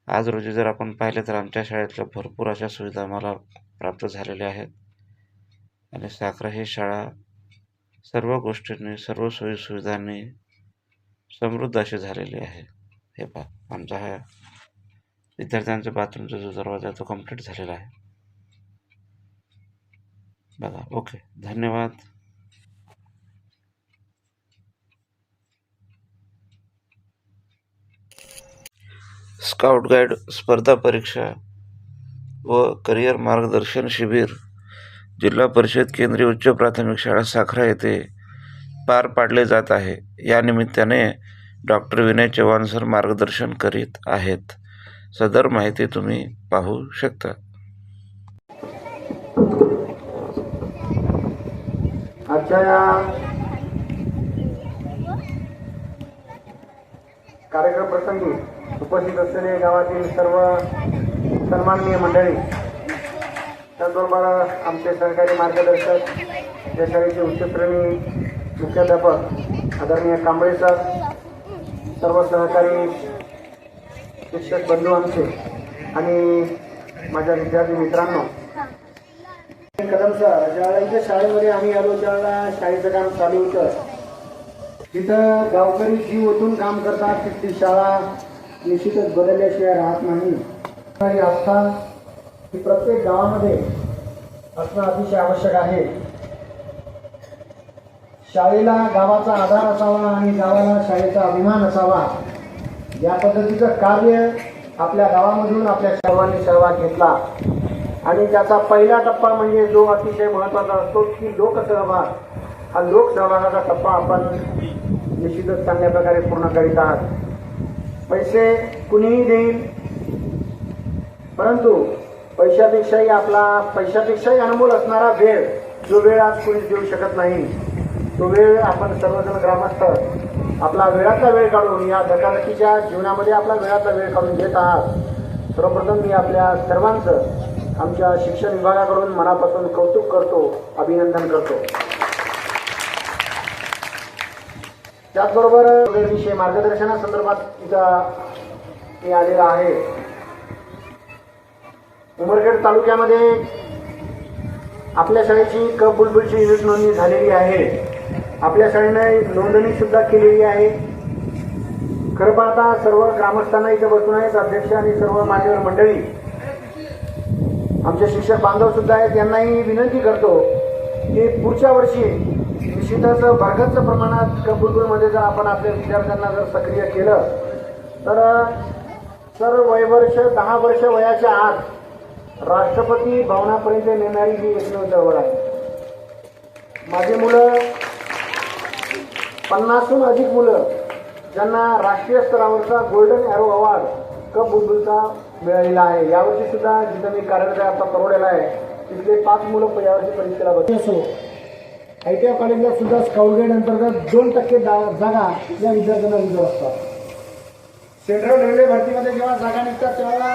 आज रोजी जर आपण पाहिले तर आमच्या शाळेतल्या भरपूर अशा सुविधा आम्हाला प्राप्त झालेल्या आहेत आणि साखरा ही शाळा सर्व गोष्टींनी, सर्व सोयीसुविधांनी समृद्ध अशी झालेली आहे. हे पहा, आमचा हा विद्यार्थ्यांच्या बाथरूमचा जो दरवाजा आहे तो कंप्लीट झालेला आहे. बघा, ओके, धन्यवाद. स्काउट गाईड स्पर्धा परीक्षा व करिअर मार्गदर्शन शिबिर जिल्हा परिषद केंद्रीय उच्च प्राथमिक शाळा साखरा येथे पार पाडले जात आहे. या निमित्ताने डॉक्टर विनय चव्हाण सर मार्गदर्शन करीत आहेत. सदर माहिती तुम्ही पाहू शकता. आजच्या या कार्यक्रम प्रसंगी उपस्थित असलेले गावातील सर्व सन्माननीय मंडळी, त्याचबरोबर आमचे सहकारी मार्गदर्शक, या शाळेचे उच्चश्रेणी मुख्याध्यापक आदरणीय कांबळे सर, सर्व सहकारी शिक्षक बंधू आमचे आणि माझ्या विद्यार्थी मित्रांनो, कदम सर ज्या शाळेमध्ये आम्ही आलो त्यावेळेला शाळेचं काम चालू होतं. तिथं गावकरी जीव ओतून काम करतात. तिथली शाळा निश्चितच बदलल्याशिवाय राहत नाही. आणि आस्था ही प्रत्येक गावामध्ये असणं अतिशय आवश्यक आहे. शाळेला गावाचा आधार असावा आणि गावाला शाळेचा अभिमान असावा. या पद्धतीचं कार्य आपल्या गावामधून आपल्या सर्वांनी सहभाग घेतला आणि त्याचा पहिला टप्पा म्हणजे जो अतिशय महत्त्वाचा असतो की लोकसहभाग. हा लोकसहभागाचा टप्पा आपण निश्चितच चांगल्या प्रकारे पूर्ण करीत आहात. पैसे कुणीही देईल, परंतु पैशापेक्षाही अनमोल असणारा वेळ, जो वेळ आज कोणीच देऊ शकत नाही, तो वेळ आपण सर्वजण ग्रामस्थ आपला वेळातला वेळ काढून या धकाधकीच्या जीवनामध्ये आपला वेळातला वेळ काढून घेत आहात. सर्वप्रथम मी आपल्या सर्वांचं आमच्या शिक्षण विभागाकडून मनापासून कौतुक करतो, अभिनंदन करतो. त्याचबरोबर विषय मार्गदर्शनासंदर्भात इथं मी आलेला आहे. उमरखेड तालुक्यामध्ये आपल्या शाळेची क बुलबुलची युनिट नोंदणी झालेली आहे. आपल्या शाळेने नोंदणी सुद्धा केलेली आहे. खरं पाहता सर्व ग्रामस्थांना इथे बसून आहेत, अध्यक्ष आणि सर्व मान्यवर मंडळी, आमचे शिक्षक बांधव सुद्धा आहेत, यांनाही विनंती करतो की पुढच्या वर्षी निश्चितच भरगच्च प्रमाणात कबूलमध्ये जर आपण आपल्या विद्यार्थ्यांना जर सक्रिय केलं तर वयवर्ष 10 वर्ष वयाच्या आत राष्ट्रपती भवनापर्यंत नेणारी ही एकमेव चळवळ आहे. माझी मुलं 50हून अधिक मुलं ज्यांना राष्ट्रीय स्तरावरचा गोल्डन ॲरो अवॉर्ड कप बुलबुलचा मिळालेला आहे. यावर्षी सुद्धा जिथं मी कार्यरत आहे आता परवडेला आहे तिथले 5 मुलं यावर्षी परीक्षेला बसले. असो ITI कॉलेजला सुद्धा स्काउट गाईड अंतर्गत 2% जागा या विद्यार्थ्यांना रिझर्व असतात. सेंट्रल रेल्वे भरतीमध्ये जेव्हा जागा निघतात तेव्हा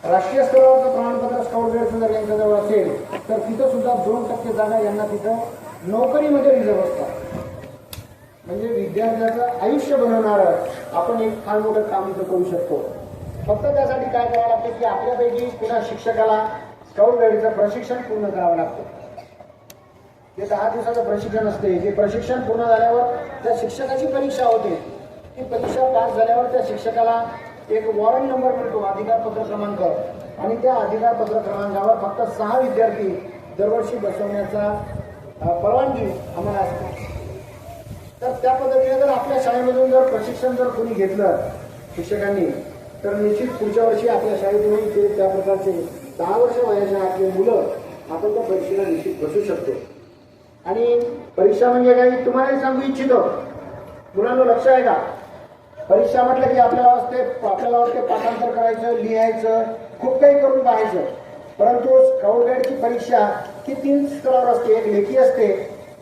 राष्ट्रीय स्तरावरचं प्रमाणपत्र स्काउट गाईडचं जर यांच्याजवळ असेल तर तिथं सुद्धा 2% जागा यांना तिथं नोकरीमध्ये रिझर्व असतात. म्हणजे विद्यार्थ्याचं आयुष्य बनवणारं आपण एक फार मोठं काम इथं करू शकतो. फक्त त्यासाठी काय करावं लागतं की आपल्यापैकी पुन्हा शिक्षकाला स्काउट गाईडचं प्रशिक्षण पूर्ण करावं लागतं. जे 10 दिवसाचं प्रशिक्षण असते, ते प्रशिक्षण पूर्ण झाल्यावर त्या शिक्षकाची परीक्षा होते. ती परीक्षा पास झाल्यावर त्या शिक्षकाला एक वॉरंट नंबर मिळतो, अधिकारपत्र क्रमांक, आणि त्या अधिकारपत्र क्रमांकावर फक्त 6 विद्यार्थी दरवर्षी बसवण्याचा परवानगी आम्हाला असते. तर त्या पद्धतीने जर आपल्या शाळेमधून जर प्रशिक्षण जर कोणी घेतलं शिक्षकांनी तर निश्चित पुढच्या वर्षी आपल्या शाळेतून ते त्या प्रकारचे 10 वर्ष वयाच्या आपले मुलं आपण त्या परीक्षेला निश्चित बसू शकतो. आणि परीक्षा म्हणजे काही तुम्हालाही सांगू इच्छितो, मुलांना लक्ष आहे का? परीक्षा म्हटलं की आपल्याला वाटते पाठांतर करायचं, लिहायचं, खूप काही करून पाहायचं. परंतु स्काउट गाईडची परीक्षा ही 3 स्तरावर असते. एक लेखी असते,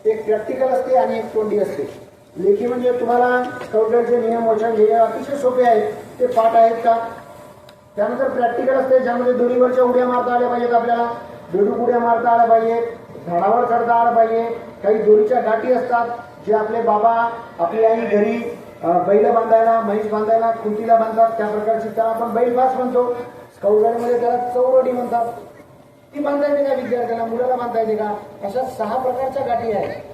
एक प्रॅक्टिकल असते आणि एक तोंडी असते. लेखी म्हणजे तुम्हाला स्काउट गाईडचे नियम वचन हे अतिशय सोपे आहेत, ते पाठ आहेत का? त्यानंतर प्रॅक्टिकल असते ज्यामध्ये दोरीवरच्या उड्या मारता आल्या पाहिजेत, आपल्याला बेडूक उड्या मारता आल्या पाहिजेत, झाडावर चढता आलं पाहिजे. काही दोरीच्या गाठी असतात जे आपले बाबा आपली आई घरी बैल बांधायला, म्हैस बांधायला, खुंटीला बांधतात, त्या प्रकारची त्याला आपण बैलबास म्हणतो. स्काउट गाईडमध्ये त्याला चौरडी म्हणतात. ती बांधता येते का विद्यार्थ्याला, मुलाला बांधता येते का? अशा 6 प्रकारच्या गाठी आहेत.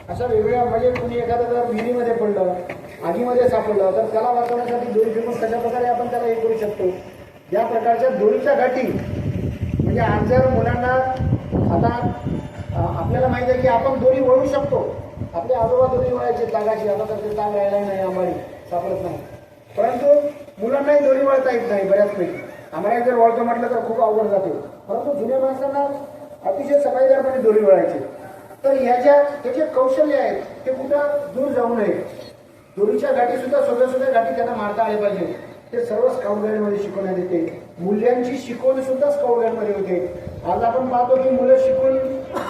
अशा वेगवेगळ्या, म्हणजे कुणी एखादं जर विहिरीमध्ये पडलं, आगीमध्ये सापडलं तर त्याला वाचवण्यासाठी दोरी फेकून कशा प्रकारे आपण त्याला हे करू शकतो. या प्रकारच्या दोरीच्या गाठी म्हणजे आज जर मुलांना आता आपल्याला माहिती आहे की आपण दोरी वळू शकतो. आपले आजोबा दोरी वळायचे तागाची, आता तर ते ताग राहिला नाही, आंबाडी सापडत नाही. परंतु मुलांनाही दोरी वळता येत नाही बऱ्याचपैकी. आम्हाला जर वळतो म्हटलं तर खूप अवघड जाते. परंतु जुन्या माणसांना अतिशय सफाईदारपणे दोरी वळायचे. तर त्याचे कौशल्य आहेत ते कुठं दूर जाऊ नये. दोरीच्या गाठी सुद्धा सोप्या गाठी त्यांना मारता आले पाहिजे. ते सर्व स्काउट गाईडमध्ये शिकवण्यात येते. मूल्यांची शिकवण सुद्धा स्काउट गाईडमध्ये होते. आज आपण पाहतो की मुलं शिकून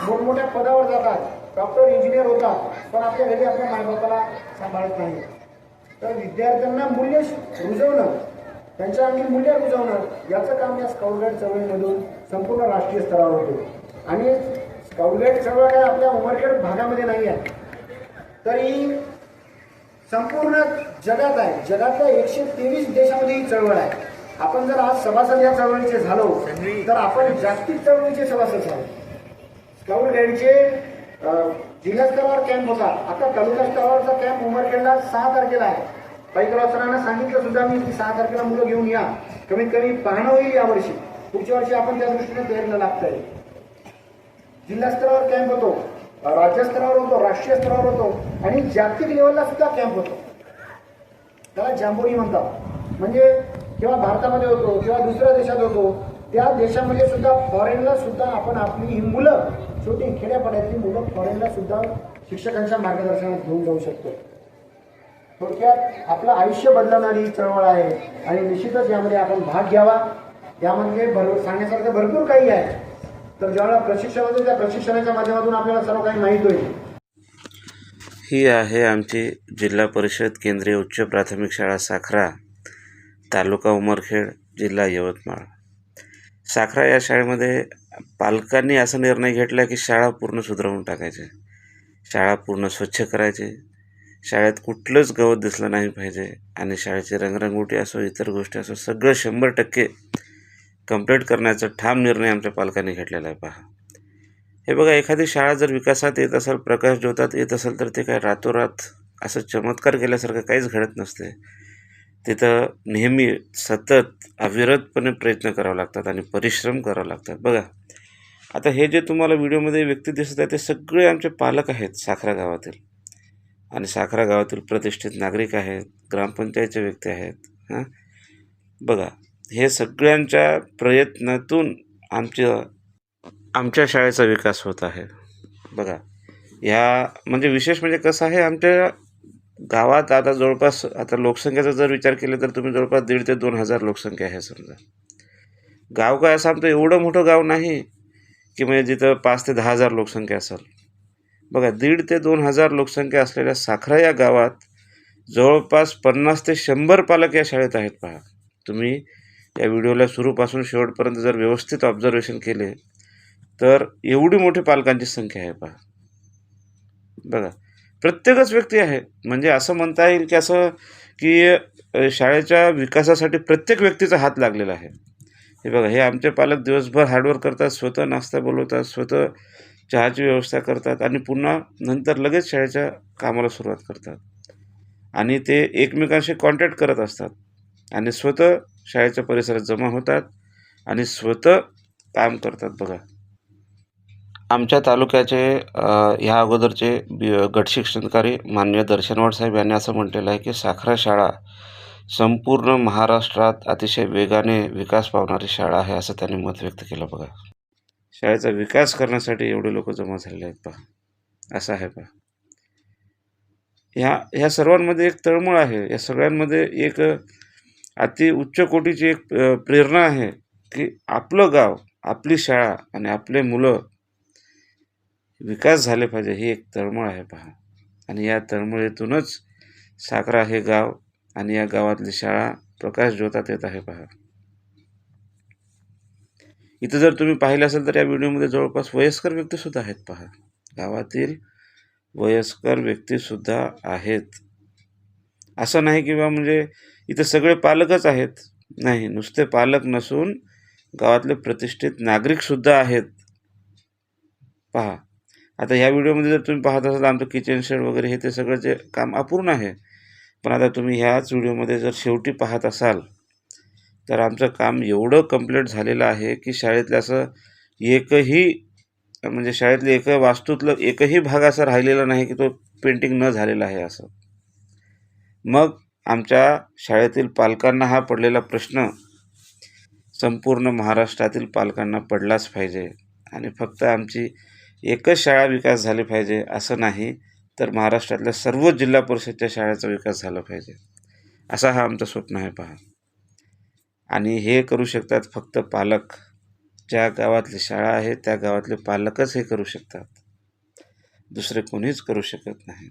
मोठमोठ्या पदावर जातात, डॉक्टर, इंजिनियर होतात, पण आपल्या घरी आपल्या मायबापाला सांभाळत नाही. तर विद्यार्थ्यांना मूल्य रुजवणं, त्यांच्या अंगी मूल्य रुजवणं याचं काम या स्काउट गाईड चळवळीमधून संपूर्ण राष्ट्रीय स्तरावर होते. आणि स्काउट गाईड चळवळ काय आपल्या उमरखेड भागामध्ये नाही आहे, तरी संपूर्ण जगात आहे. जगातल्या 123 देशामध्ये ही चळवळ आहे. आपण जर आज सभासद या चळवळीचे झालो तर आपण जागतिक चळवळीचे सभासद झालो. स्काउट गाईडचे जिल्हा स्तरावर कॅम्प होता, आता तालुका स्तरावरचा कॅम्प उमरखेडला 6 तारखेला आहे. पाईकराव सरांना सांगितलं सुद्धा मी की 6 तारखेला मुलं घेऊन या, कमीत कमी पाहणं होईल यावर्षी. पुढच्या वर्षी आपण त्या दृष्टीने तयारीला लागतंय. जिल्हा स्तरावर कॅम्प होतो, राज्य स्तरावर होतो, राष्ट्रीय स्तरावर होतो आणि जागतिक लेवलला सुद्धा कॅम्प होतो. त्याला जांबोरी म्हणतात. म्हणजे किंवा भारतामध्ये होतो किंवा दुसऱ्या देशात होतो, त्या देशामध्ये सुद्धा फॉरेनला सुद्धा आपण आपली ही मुलं, छोटी खेड्यापाड्यातली मुलं फॉरेनला सुद्धा शिक्षकांच्या मार्गदर्शनात घेऊन जाऊ शकतो. थोडक्यात आपलं आयुष्य बदलणारी चळवळ आहे आणि निश्चितच यामध्ये आपण भाग घ्यावा. यामध्ये सांगण्यासारखं भरपूर काही आहे. तर ज्यावेळेला प्रशिक्षण होतं त्या प्रशिक्षणाच्या माध्यमातून आपल्याला सर्व काही माहीत होईल. ही आहे आमची जिल्हा परिषद केंद्रीय उच्च प्राथमिक शाळा साखरा, तालुका उमरखेड, जिल्हा यवतमाळ. साखरा या शाळेमध्ये पालकांनी असा निर्णय घेतला की शाळा पूर्ण सुधारून टाकायचे, शाळा पूर्ण स्वच्छ करायचे, शाळेत कुठलंच गवत दिसलं नाही पाहिजे आणि शाळेची रंगरंगोटी असो, इतर गोष्टी असो, सगळं 100% कंप्लीट करण्याचा ठाम निर्णय आमच्या पालकांनी घेतलेला आहे. पहा, हे बघा, एखादी शाळा जर विकासात येत असेल, प्रकाश ज्योतात येत असेल तर ते काय रातोरात असं चमत्कार केल्यासारखं काहीच घडत नसते. तिथं नेहमी सतत अविरतपणे प्रयत्न करावे लागतात आणि परिश्रम करावे लागतात. बघा, आता हे जे तुम्हाला व्हिडिओमध्ये व्यक्ती दिसत आहे ते सगळे आमचे पालक आहेत साखरा गावातील, आणि साखरा गावातील प्रतिष्ठित नागरिक आहेत, ग्रामपंचायतचे व्यक्ती आहेत. बघा, हे सगळ्यांच्या प्रयत्नातून आमच्या शाळेचा विकास होत आहे. बघा, म्हणजे विशेष म्हणजे कसं आहे, आमच्या गावात आता जवळपास, आता लोकसंख्येचा जर विचार केला तर तुम्ही जवळपास 1,500 ते 2,000 लोकसंख्या आहे समजा. गाव काय असं आमचं एवढं मोठं गाव नाही की म्हणजे जिथं 5 ते 10,000 लोकसंख्या असेल. बघा, 1,500 ते 2,000 लोकसंख्या असलेल्या साखरा या गावात जवळपास 50 ते 100 पालक या शाळेत आहेत. पहा, तुम्ही या व्हिडिओला सुरूपासून शेवटपर्यंत जर व्यवस्थित ऑब्झर्वेशन केले तर एवढी मोठी पालकांची संख्या आहे. पहा, बघा, प्रत्येकच व्यक्ती आहे. म्हणजे असं म्हणता येईल की शाळेच्या विकासासाठी प्रत्येक व्यक्तीचा हात लागलेला आहे. हे बघा, हे आमचे पालक दिवसभर हार्डवर्क करतात, स्वतः नाश्ता बोलवतात, स्वतः चहाची व्यवस्था करतात आणि पुन्हा नंतर लगेच शाळेच्या कामाला सुरुवात करतात. आणि ते एकमेकांशी कॉन्टॅक्ट करत असतात आणि स्वतः शाळेच्या परिसरात जमा होतात आणि स्वतः काम करतात. बघा, आमच्या तालुक्याचे ह्या अगोदरचे गट शिक्षणाधिकारी माननीय दर्शनवाड साहेब यांनी असं म्हटलेलं आहे की साखरा शाळा संपूर्ण महाराष्ट्रात अतिशय वेगाने विकास पावणारी शाळा आहे, असं त्यांनी मत व्यक्त केलं. बघा, शाळेचा विकास करण्यासाठी एवढे लोक जमा झालेले आहेत. पहा, असं आहे. पहा, ह्या सर्वांमध्ये एक तळमळ आहे. या सगळ्यांमध्ये एक अति उच्च कोटीची एक प्रेरणा आहे की आपलं गाव, आपली शाळा आणि आपले मुलं विकास झाले पाहिजे, ही एक तळमळ आहे. पहा, आणि या तळमळीतूनच साखरा हे गाव आणि या गावातली शाळा प्रकाश ज्योतात येत आहे. पहा, इथं जर तुम्ही पाहिलं असेल तर या व्हिडिओमध्ये जवळपास वयस्कर व्यक्तीसुद्धा आहेत. पहा, गावातील वयस्कर व्यक्तीसुद्धा आहेत. असं नाही किंवा म्हणजे इथं सगळे पालकच आहेत, नाही, नुसते पालक नसून गावातले प्रतिष्ठित नागरिकसुद्धा आहेत. पहा, आता ह्या व्हिडिओमध्ये जर तुम्ही पाहत असाल आमचं किचन शेड वगैरे हे ते सगळं जे काम अपूर्ण आहे, पण आता तुम्ही ह्याच व्हिडिओमध्ये जर शेवटी पाहत असाल तर आमचं काम एवढं कंप्लीट झालेलं आहे की शाळेतलं असं एकही, म्हणजे शाळेतले वास्तूतलं एकही भाग असा राहिलेला नाही की तो पेंटिंग न झालेला आहे असं. मग आमच्या शाळेतील पालकांना हा पडलेला प्रश्न संपूर्ण महाराष्ट्रातील पालकांना पडलाच पाहिजे. आणि फक्त आमची एकच शाळा विकास झाली पाहिजे असं नाही, तर महाराष्ट्रातल्या सर्व जिल्हा परिषदच्या शाळेचा विकास झाला पाहिजे, असा हा आमचं स्वप्न आहे. पहा, आणि हे करू शकतात फक्त पालक. ज्या गावातली शाळा आहे त्या गावातले पालकच हे करू शकतात, दुसरे कोणीच करू शकत नाही.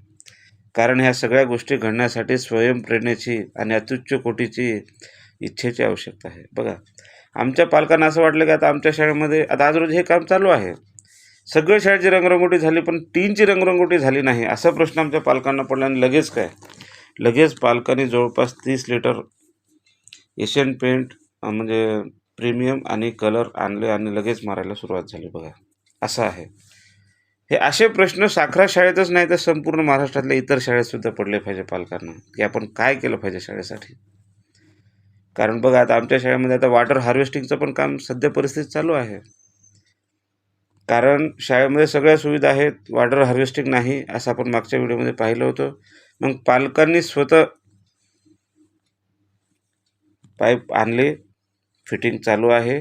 कारण ह्या सगळ्या गोष्टी घडण्यासाठी स्वयंप्रेरणेची आणि अत्युच्च कोटीची इच्छेची आवश्यकता आहे. बघा, आमच्या पालकांना असं वाटलं की आता आमच्या शाळेमध्ये, आता आज रोज हे काम चालू आहे, सगळ्या शाळेची रंगरंगोटी झाली पण टीनची रंगरंगोटी झाली नाही, असा प्रश्न आमच्या पालकांना पडला. आणि लगेच पालकांनी जवळपास 30 लिटर एशियन पेंट म्हणजे प्रीमियम आणि कलर आणले आणि लगेच मारायला सुरुवात झाली. बघा, असं आहे. हे असे प्रश्न साखरा शाळेतच नाही तर संपूर्ण महाराष्ट्रातल्या इतर शाळेतसुद्धा पडले पाहिजे पालकांना, की आपण काय केलं पाहिजे शाळेसाठी. कारण बघा, आता आमच्या शाळेमध्ये आता वॉटर हार्वेस्टिंगचं पण काम सध्या परिस्थितीत चालू आहे. कारण शाळेमध्ये सगळ्या सुविधा आहेत, वॉटर हार्वेस्टिंग नाही, असं आपण मागच्या व्हिडिओमध्ये पाहिलं होतं. मग पालकांनी स्वतः पाईप आणले, फिटिंग चालू आहे.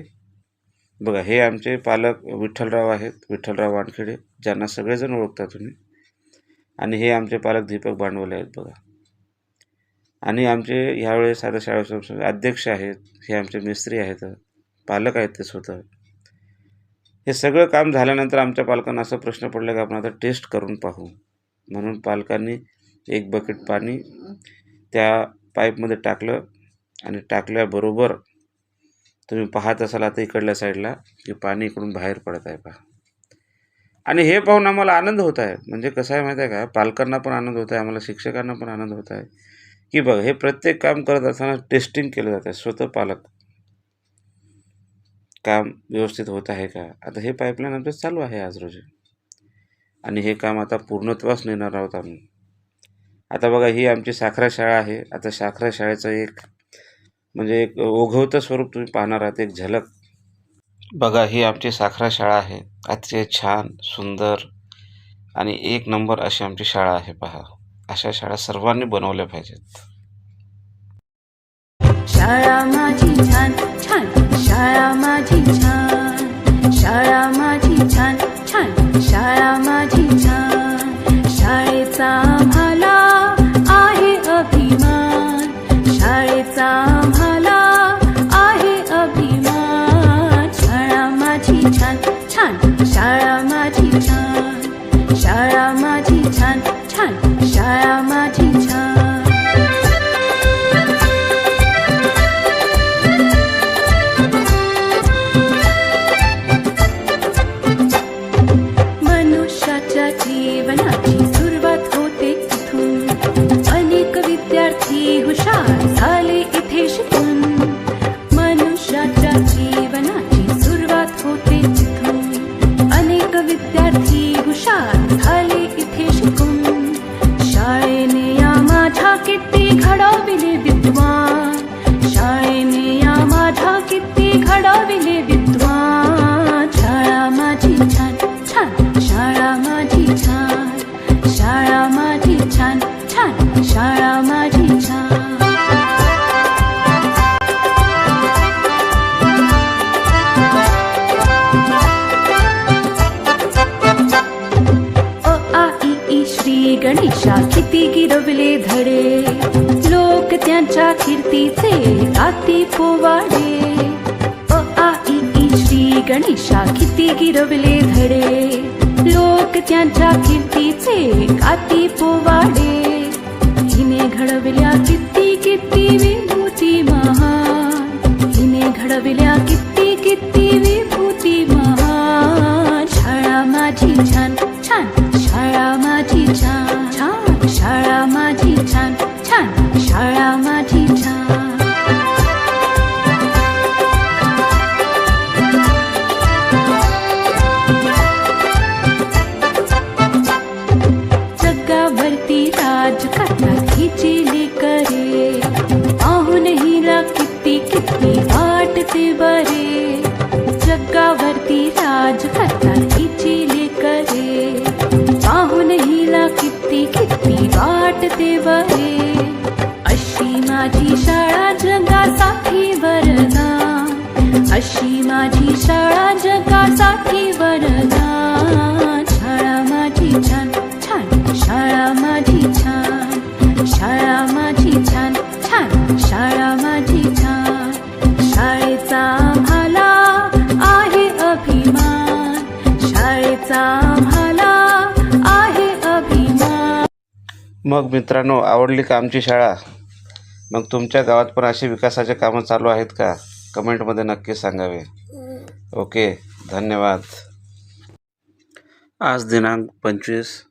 बघा, हे आमचे पालक विठ्ठलराव आहेत, विठ्ठलराव वानखेडे, ज्यांना सगळेजण ओळखता तुम्ही. आणि हे आमचे पालक दीपक भांडवले आहेत. बघा, आणि आमचे ह्यावेळेस आता शाळेचे अध्यक्ष आहेत, हे आमचे मिस्त्री आहेत, पालक आहेत ते स्वतः. हे सगळं काम झाल्यानंतर आमच्या पालकांना असा प्रश्न पडला की आपण आता टेस्ट करून पाहू, म्हणून पालकांनी 1 बकेट पाणी त्या पाईपमध्ये टाकलं आणि टाकल्याबरोबर तुम्ही पाहत असाल आता इकडल्या साईडला की पाणी इकडून बाहेर पडत आहे. पहा, आणि हे पाहून आम्हाला आनंद होत आहे. म्हणजे कसं आहे माहिती आहे का, पालकांना पण आनंद होत आहे, आम्हाला शिक्षकांना पण आनंद होत आहे की बघ, हे प्रत्येक काम करत असताना टेस्टिंग केलं जात आहे. स्वतः पालक काम व्यवस्थित होत आहे का. आता हे पाईपलाईन आमचं चालू आहे आज रोजी, आणि हे काम आता पूर्णत्वास नेणार आहोत आम्ही. आता बघा, ही आमची साखरा शाळा आहे. आता साखरा शाळेचं एक ओघवतं स्वरूप तुम्ही पाहणार आहात, एक झलक. बघा, ही आमची साखरा शाळा आहे. अतिशय छान, सुंदर आणि एक नंबर अशी आमची शाळा आहे. पहा, अशा शाळा सर्वांनी बनवल्या पाहिजेत. शाळा माझी छान छान, शाळा माझी छान, शाळा माझी छान छान, शाळा माझी छान. शाळेचा आम्हाला आहे अभिमान, शाळेचा आम्हाला आहे अभिमान. शाळा माझी छान छान, शाळा माझी छान, शाळा माझी छान छान, शाळा माझी छान. मनुष्याच्या जीवनाची सुरुवात होते इथून, अनेक विद्यार्थी हुशार झाले इथे शिकून. मनुष्याच्या जीवनाची सुरुवात होते इथून, अनेक विद्यार्थी हुशार झाले इथे शिकून. शाळेने या माझ्या किती घडविले विद्वान, शाळेने या माझ्या किती घडविले विद्वान. शाळा माझी छान छान, शाळा माझी छान, शाळा माझी छान छान, शाळा माझी छान. अ आ इ ई श्री गणेशा किती गिरवले धडे, लोक त्यांच्या कीर्तीचे गाती पोवाडे. अ आ इ ई श्री गणेशा किती गिरवले धडे, लोक त्यांच्या कीर्तीचे गाती पोवाडे. हिने घडविल्या किती किती विभूती महान, हिने घडविल्या किती किती विभूती महान. शाळा माझी छान छान, शाळा माझी छान छान, शाळा माझी छान छान, शाळा माझी छान. जगावरती राज करतात हिची लेकरे, पाहून हिला किती किती वाटते बरे. जगावरती राज करतात हिची लेकरे, पाहून हिला किती किती वाटते बरे. अशी माझी शाळा जगासाठी वरदान, अशी माझी शाळा जगासाठी वरदान. शाळा माझी छान छान, शाळा माझी छान, शाळा माझी छान छान, शाळा माझी छान. शाळेचा आम्हाला आहे अभिमान, शाळेचा आम्हाला आहे अभिमान. मग मित्रांनो, आवडली का आमची शाळा? मग तुमच्या गावात पण अशी विकासाचे कामं चालू आहेत का? कमेंटमध्ये नक्की सांगावे. ओके, धन्यवाद. आज दिनांक 25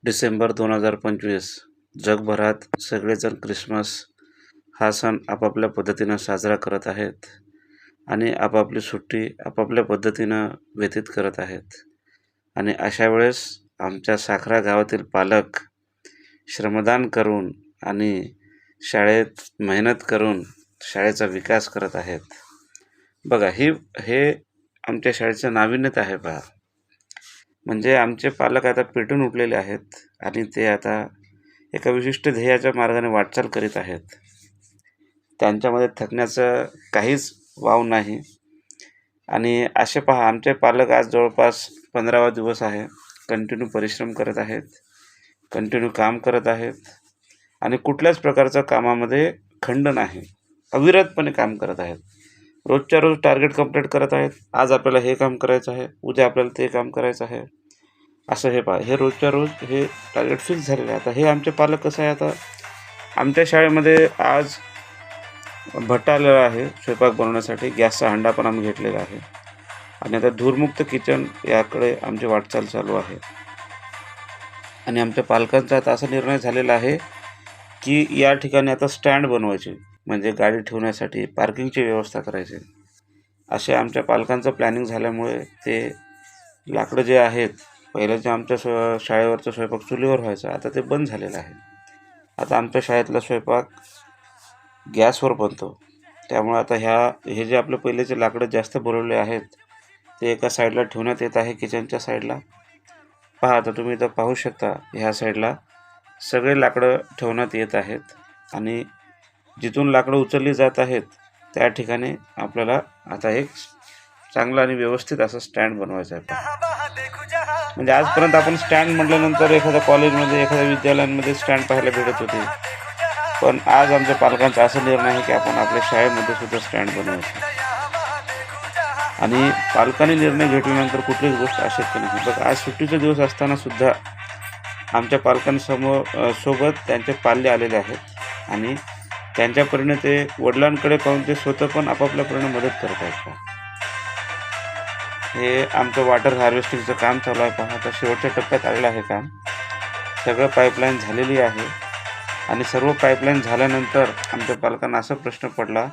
डिसेंबर 2025. जगभरात सगळेजण ख्रिसमस हा सण आपापल्या पद्धतीनं साजरा करत आहेत आणि आपापली सुट्टी आपापल्या पद्धतीनं व्यतीत करत आहेत. आणि अशा वेळेस आमच्या साखरा गावातील पालक श्रमदान करून आणि शाळेत मेहनत करून शाळेचा विकास करत आहेत. बघा, हे आमच्या शाळेचं नाविन्यता आहे. पहा, म्हणजे आमचे पालक आता पेटून उठलेले आहेत आणि ते आता एका विशिष्ट ध्येयाच्या मार्गाने वाटचाल करीत आहेत. त्यांच्यामध्ये थकण्याचं काहीच वाव नाही. आणि असे पहा, आमचे पालक आज जवळपास 15वा दिवस आहे, कंटिन्यू परिश्रम करत आहेत, कंटिन्यू काम करत आहेत आणि कुठल्याच प्रकारच्या कामामध्ये खंड नाही, अविरतपणे काम करत आहेत. रोजच्या रोज टार्गेट कंप्लीट करत आहेत. आज आपल्याला हे काम करायचं आहे, उद्या आपल्याला ते काम करायचं आहे, असं हे पहा, हे रोजच्या रोज हे टार्गेट फिक्स झालेलं आहे. आता हे आमचे पालक कसं आहे, आता आमच्या शाळेमध्ये आज भट्टा आलेला आहे स्वयंपाक बनवण्यासाठी, गॅसचा हंडा पण आम्ही घेतलेला आहे आणि आता धूरमुक्त किचन याकडे आमची वाटचाल चालू आहे. आणि आमच्या पालकांचा आता असा निर्णय झालेला आहे की या ठिकाणी आता स्टँड बनवायचे, म्हणजे गाडी ठेवण्यासाठी पार्किंगची व्यवस्था करायची. असे आमच्या पालकांचं प्लॅनिंग झाल्यामुळे ते लाकडं जे आहेत, पहिलं जे आमच्या शाळेवरचं स्वयंपाक चुलीवर व्हायचं, आता ते बंद झालेलं आहे. आता आमच्या शाळेतला स्वयंपाक गॅसवर बनतो, त्यामुळे आता हे जे आपले पहिलेचे लाकडं जास्त बोलवले आहेत ते एका साईडला ठेवण्यात येत आहे किचनच्या साईडला. पहा आता तुम्ही इथं पाहू शकता, ह्या साईडला सगळे लाकडं ठेवण्यात येत आहेत आणि जिथून लाकडं उचलली जात आहेत त्या ठिकाणी आपल्याला आता एक चांगला आणि व्यवस्थित असं स्टँड बनवायचं आहे. म्हणजे आजपर्यंत आपण स्टँड म्हटल्यानंतर एखाद्या कॉलेजमध्ये एखाद्या विद्यालयांमध्ये स्टँड पाहायला भेटत होते, पण आज आमच्या पालकांचा असा निर्णय आहे की आपण आपल्या शाळेमध्ये सुद्धा स्टँड बनवायचं. आणि पालकांनी निर्णय घेतल्यानंतर कुठलीच गोष्ट अशक्य नाही. बघ, आज सुट्टीचे दिवस असताना सुद्धा आमच्या सोबत त्यांचे पाल्य आलेले आहेत आणि त्यांच्या परीने ते वडिलांकडे पाहून ते स्वतः पण आपापल्या परीने मदत करत आहेत. हे आमचं वॉटर हार्वेस्टिंगचं काम चालू आहे. पहा, आता शेवटच्या टप्प्यात आलेलं आहे काम. सगळं पाईपलाईन झालेली आहे आणि सर्व पाईपलाईन झाल्यानंतर आमच्या पालकांना असा प्रश्न पडला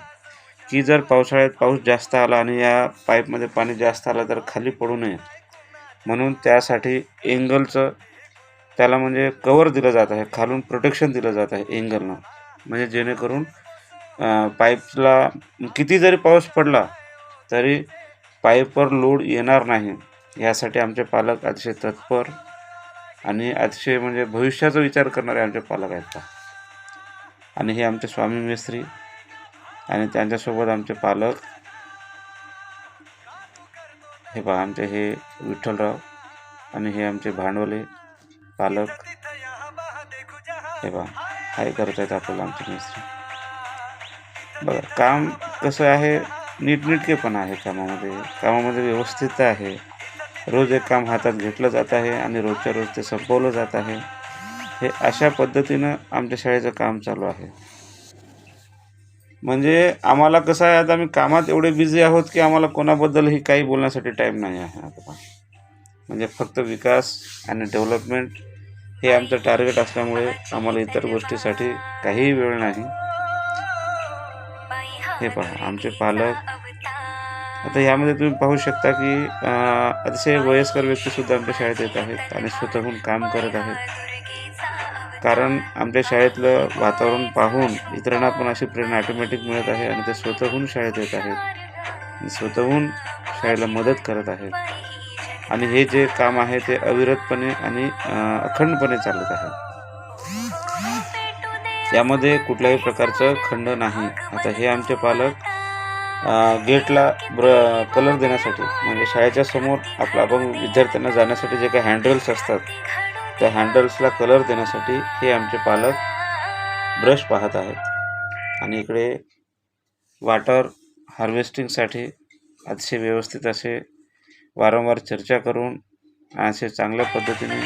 की जर पावसाळ्यात पाऊस जास्त आला आणि या पाईपमध्ये पाणी जास्त आलं तर खाली पडू नये, म्हणून त्यासाठी एंगलचं त्याला म्हणजे कवर दिलं जात आहे, खालून प्रोटेक्शन दिलं जात आहे एंगलनं, म्हणजे जेणेकरून पाईपला किती जरी पाऊस पडला तरी पाईपवर लोड येणार नाही. यासाठी आमचे पालक अतिशय तत्पर आणि अतिशय म्हणजे भविष्याचा विचार करणारे आमचे पालक आहेत. आणि हे आमचे स्वामी मिस्त्री आणि त्यांच्यासोबत आमचे पालक. हे पहा, आमचे हे विठ्ठलराव आणि हे आमचे भांडवले पालक. हे पहा, काय करत आहेत आपल्याला आमचे मिस्त्री. बघा, काम कसं आहे, नीटनेटकेपण आहे कामामध्ये व्यवस्थित आहे. रोज एक काम हातात घेतलं जात आहे आणि रोजच्या रोज ते संपवलं जात आहे. हे अशा पद्धतीनं आमच्या शाळेचं काम चालू आहे. म्हणजे आम्हाला कसं आहे, आता आम्ही कामात एवढे बिझी आहोत की आम्हाला कोणाबद्दलही काही बोलण्यासाठी टाईम नाही आहे. आता म्हणजे फक्त विकास आणि डेव्हलपमेंट हे आमचं टार्गेट असल्यामुळे आम्हाला इतर गोष्टीसाठी काहीही वेळ नाही. हे पहा, आमचे पालक. आता यामध्ये तुम्ही पाहू शकता की अतिशय वयस्कर व्यक्तीसुद्धा आमच्या शाळेत येत आहेत आणि स्वतःहून काम करत आहेत. कारण आमच्या शाळेतलं वातावरण पाहून इतरांना पण अशी प्रेरणा ऑटोमॅटिक मिळत आहे आणि ते स्वतःहून शाळेत येत आहेत, स्वतःहून शाळेला मदत करत आहेत. आणि हे जे काम आहे ते अविरतपणे आणि अखंडपणे चालत आहे. यामध्ये कुठल्याही प्रकारचं खंड नाही. आता हे आमचे पालक गेटला कलर देण्यासाठी, म्हणजे शाळेच्या समोर आपला आपण विद्यार्थ्यांना जाण्यासाठी जे काही हँडल्स असतात त्या हँडल्सला कलर देण्यासाठी हे आमचे पालक ब्रश पाहत आहेत. आणि इकडे वॉटर हार्वेस्टिंगसाठी अतिशय व्यवस्थित असे वारंवार चर्चा करून असे चांगल्या पद्धतीने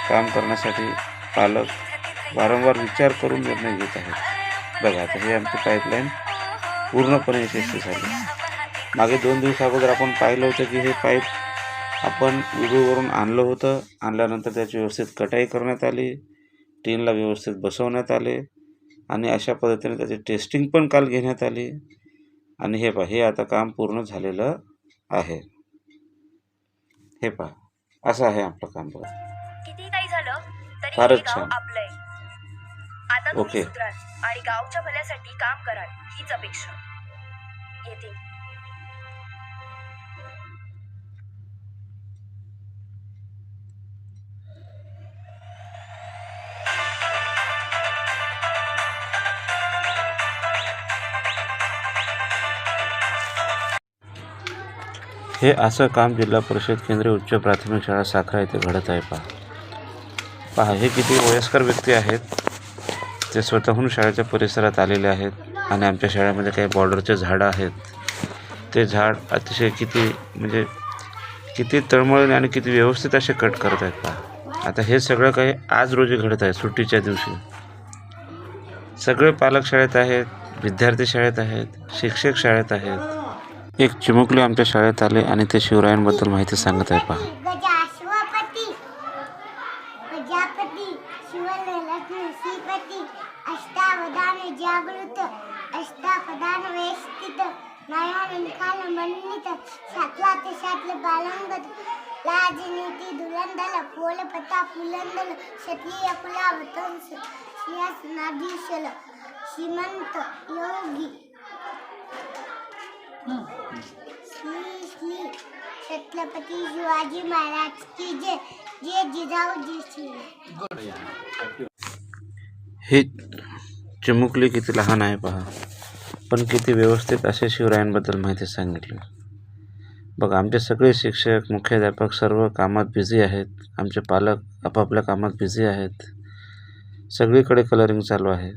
काम करण्यासाठी पालक वारंवार विचार करून निर्णय घेत आहेत. बघा, आता हे आमची पाईपलाईन पूर्णपणे यशस्वी झाली. मागे 2 दिवस अगोदर आपण पाहिलं होतं की हे पाईप आपण विडूवरून आणलं होतं. आणल्यानंतर त्याची व्यवस्थित कटाई करण्यात आली, टीनला व्यवस्थित बसवण्यात आले आणि अशा पद्धतीने त्याची टेस्टिंग पण काल घेण्यात आली. आणि हे पहा, हे आता काम पूर्ण झालेलं आहे. हे पहा, असं आहे आपलं काम. बघा, किती काही झालं तरी फारच हे गाव छान. आपलंय. आता तुम्ही ओके. सुधराल आणि गावच्या भल्यासाठी काम कराल हीच अपेक्षा. येते. हे असं काम जिल्हा परिषद केंद्रीय उच्च प्राथमिक शाळा साखरा येथे घडत आहे. पहा, हे किती वयस्कर व्यक्ती आहेत. ते स्वतःहून शाळेच्या परिसरात आलेले आहेत आणि आमच्या शाळेमध्ये काही बॉर्डरचे झाडं आहेत. ते झाड अतिशय किती तळमळीने आणि किती व्यवस्थित असे कट करत आहेत. पहा, आता हे सगळं काही आज रोजी घडत आहे. सुट्टीच्या दिवशी सगळे पालक शाळेत आहेत, विद्यार्थी शाळेत आहेत, शिक्षक शाळेत आहेत. एक चिमुकले आमच्या शाळेत आले आणि ते शिवरायांबद्दल माहिती सांगत आहे. पहा, गजाश्वपती प्रजापती शिवलक्ष्मी श्रीपती अष्टावधान जागृत अष्टापदान वेष्टित नयन निखाल मंडित शातला ते शातल बालंगत राजनीती धुरंधर पोल पता पुलंदल क्षत्रिय कुलावतंस सिंहासनाधीशल श्रीमंत योगी श्री श्री छत्रपती शिवाजी महाराज की जय. जय जिजाऊ जय श्री. ही चिमुकली किती लहान आहे पहा, पण किती व्यवस्थित असे शिवरायांबद्दल माहिती सांगितली. बघा, आमचे सगळे शिक्षक, मुख्याध्यापक सर्व कामात बिझी आहेत. आमचे पालक आपापल्या कामात बिझी आहेत. सगळीकडे कलरिंग चालू आहे,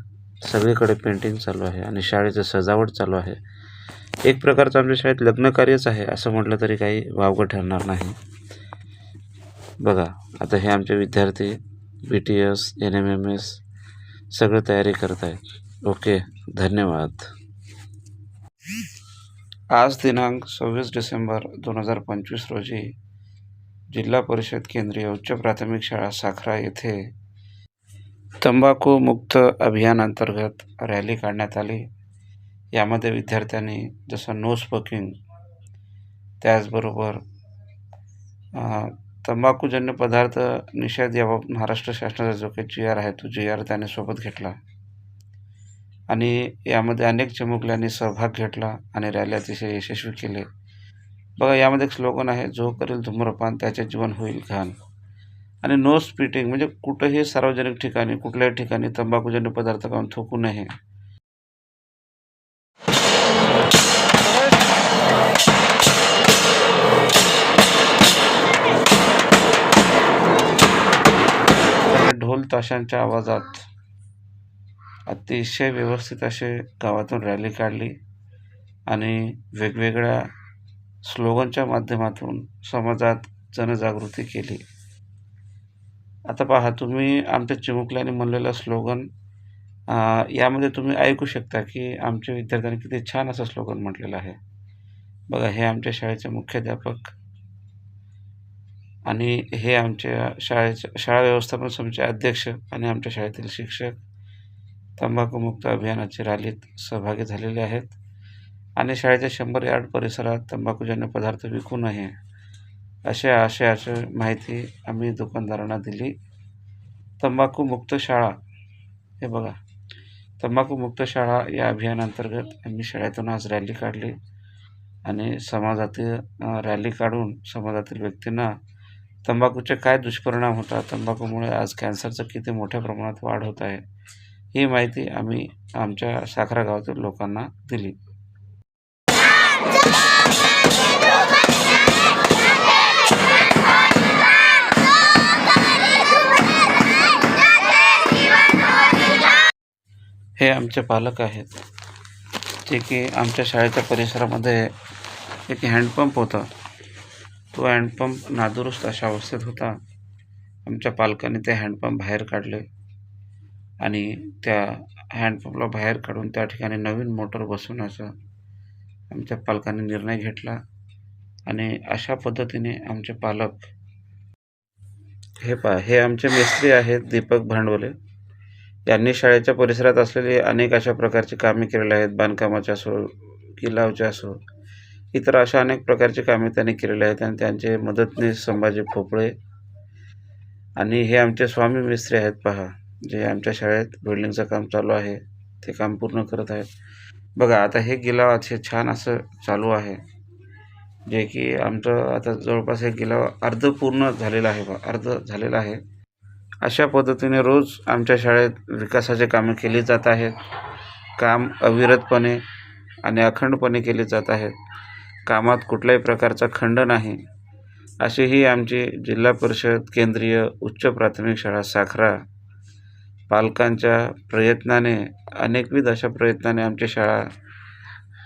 सगळीकडे पेंटिंग चालू आहे आणि शाळेचं सजावट चालू आहे. एक प्रकारचं आमच्या शाळेत लग्नकार्यच आहे असं म्हटलं तरी काही वावगं ठरणार नाही. बघा, आता हे आमचे विद्यार्थी BTS, NMMS सगळं तयारी करत आहेत. ओके, धन्यवाद. आज दिनांक 26 डिसेंबर 2025 रोजी जिल्हा परिषद केंद्रीय उच्च प्राथमिक शाळा साखरा येथे तंबाखू मुक्त अभियानांतर्गत रॅली काढण्यात आली. यामध्ये विद्यार्थ्यांनी जसं नो स्मोकिंग, त्याचबरोबर तंबाखूजन्य पदार्थ निषेध याबाबत महाराष्ट्र शासनाचा जो काही GR आहे तो GR त्याने सोबत घेतला आणि यामध्ये अनेक चिमुकल्यांनी सहभाग घेतला आणि रॅली अतिशय यशस्वी केले. बघा, यामध्ये एक स्लोगन आहे, जो करेल धूम्रपान त्याचे जीवन होईल घाण. आणि नो स्पिटिंग म्हणजे कुठंही सार्वजनिक ठिकाणी कुठल्याही ठिकाणी तंबाखूजन्य पदार्थ खाऊन थुंकू नये. ढोल ताशांच्या आवाजात अतिशय व्यवस्थित असे गावातून रॅली काढली आणि वेगवेगळ्या स्लोगनच्या माध्यमातून समाजात जनजागृती केली. आता पहा, तुम्ही आमच्या चिमुकल्याने म्हणलेलं स्लोगन यामध्ये तुम्ही ऐकू शकता की आमच्या विद्यार्थ्यांनी किती छान असं स्लोगन म्हटलेलं आहे. बघा, हे आमच्या शाळेचे मुख्याध्यापक आणि हे आमच्या शाळा व्यवस्थापन समितीचे अध्यक्ष आणि आमच्या शाळेतील शिक्षक तंबाखूमुक्त अभियानाच्या रॅलीत सहभागी झालेले आहेत आणि शाळेच्या 100 यार्ड परिसरात तंबाखूजन्य पदार्थ विकू नये अशी माहिती आम्ही दुकानदारांना दिली. तंबाखूमुक्त शाळा, हे बघा, तंबाखूमुक्त शाळा या अभियानांतर्गत आम्ही शाळेतून आज रॅली काढली आणि समाजातील रॅली काढून समाजातील व्यक्तींना तंबाखूचे काय दुष्परिणाम होतात, तंबाखूमुळे आज कॅन्सरचं किती मोठ्या प्रमाणात वाढ होत आहे, ही माहिती आम्ही आमच्या साखरा गावातील लोकांना दिली. हे आमचे पालक आहेत जे की आमच्या शाळेच्या परिसरामध्ये एक हँडपंप होता. तो हँडपंप नादुरुस्त अशा अवस्थेत होता. आमच्या पालकांनी ते हँडपंप बाहेर काढले आणि त्या हँडपंपला बाहेर काढून त्या ठिकाणी नवीन मोटर बसवण्याचा आमच्या पालकांनी निर्णय घेतला आणि अशा पद्धतीने आमचे पालक, हे आमचे मिस्त्री आहेत दीपक भांडवले. यांनी शाळेच्या परिसरात असलेली अनेक अशा प्रकारची कामे केलेली आहेत. बांधकामाच्या असो, गिलावच्या असो, इतर अशा अनेक प्रकारची कामे त्यांनी केलेली आहेत आणि त्यांचे मदतनीस संभाजी फोपळे. आणि हे आमचे स्वामी मिस्त्री आहेत पहा, जे आमच्या शाळेत बिल्डिंगचं काम चालू आहे ते काम पूर्ण करत आहेत. बघा, आता हे गिलाव अतिशय छान असं चालू आहे, जे की आमचं आता जवळपास हे गिलाव अर्ध झालेलं आहे. अशा पद्धतीने रोज आमच्या शाळेत विकासाचे कामे केली जात आहेत. काम अविरतपणे आणि अखंडपणे केली जात आहेत. कामात कुठल्याही प्रकारचा खंड नाही. अशी ही आमची जिल्हा परिषद केंद्रीय उच्च प्राथमिक शाळा साखरा पालकांच्या प्रयत्नाने, अनेकविध अशा प्रयत्नाने आमची शाळा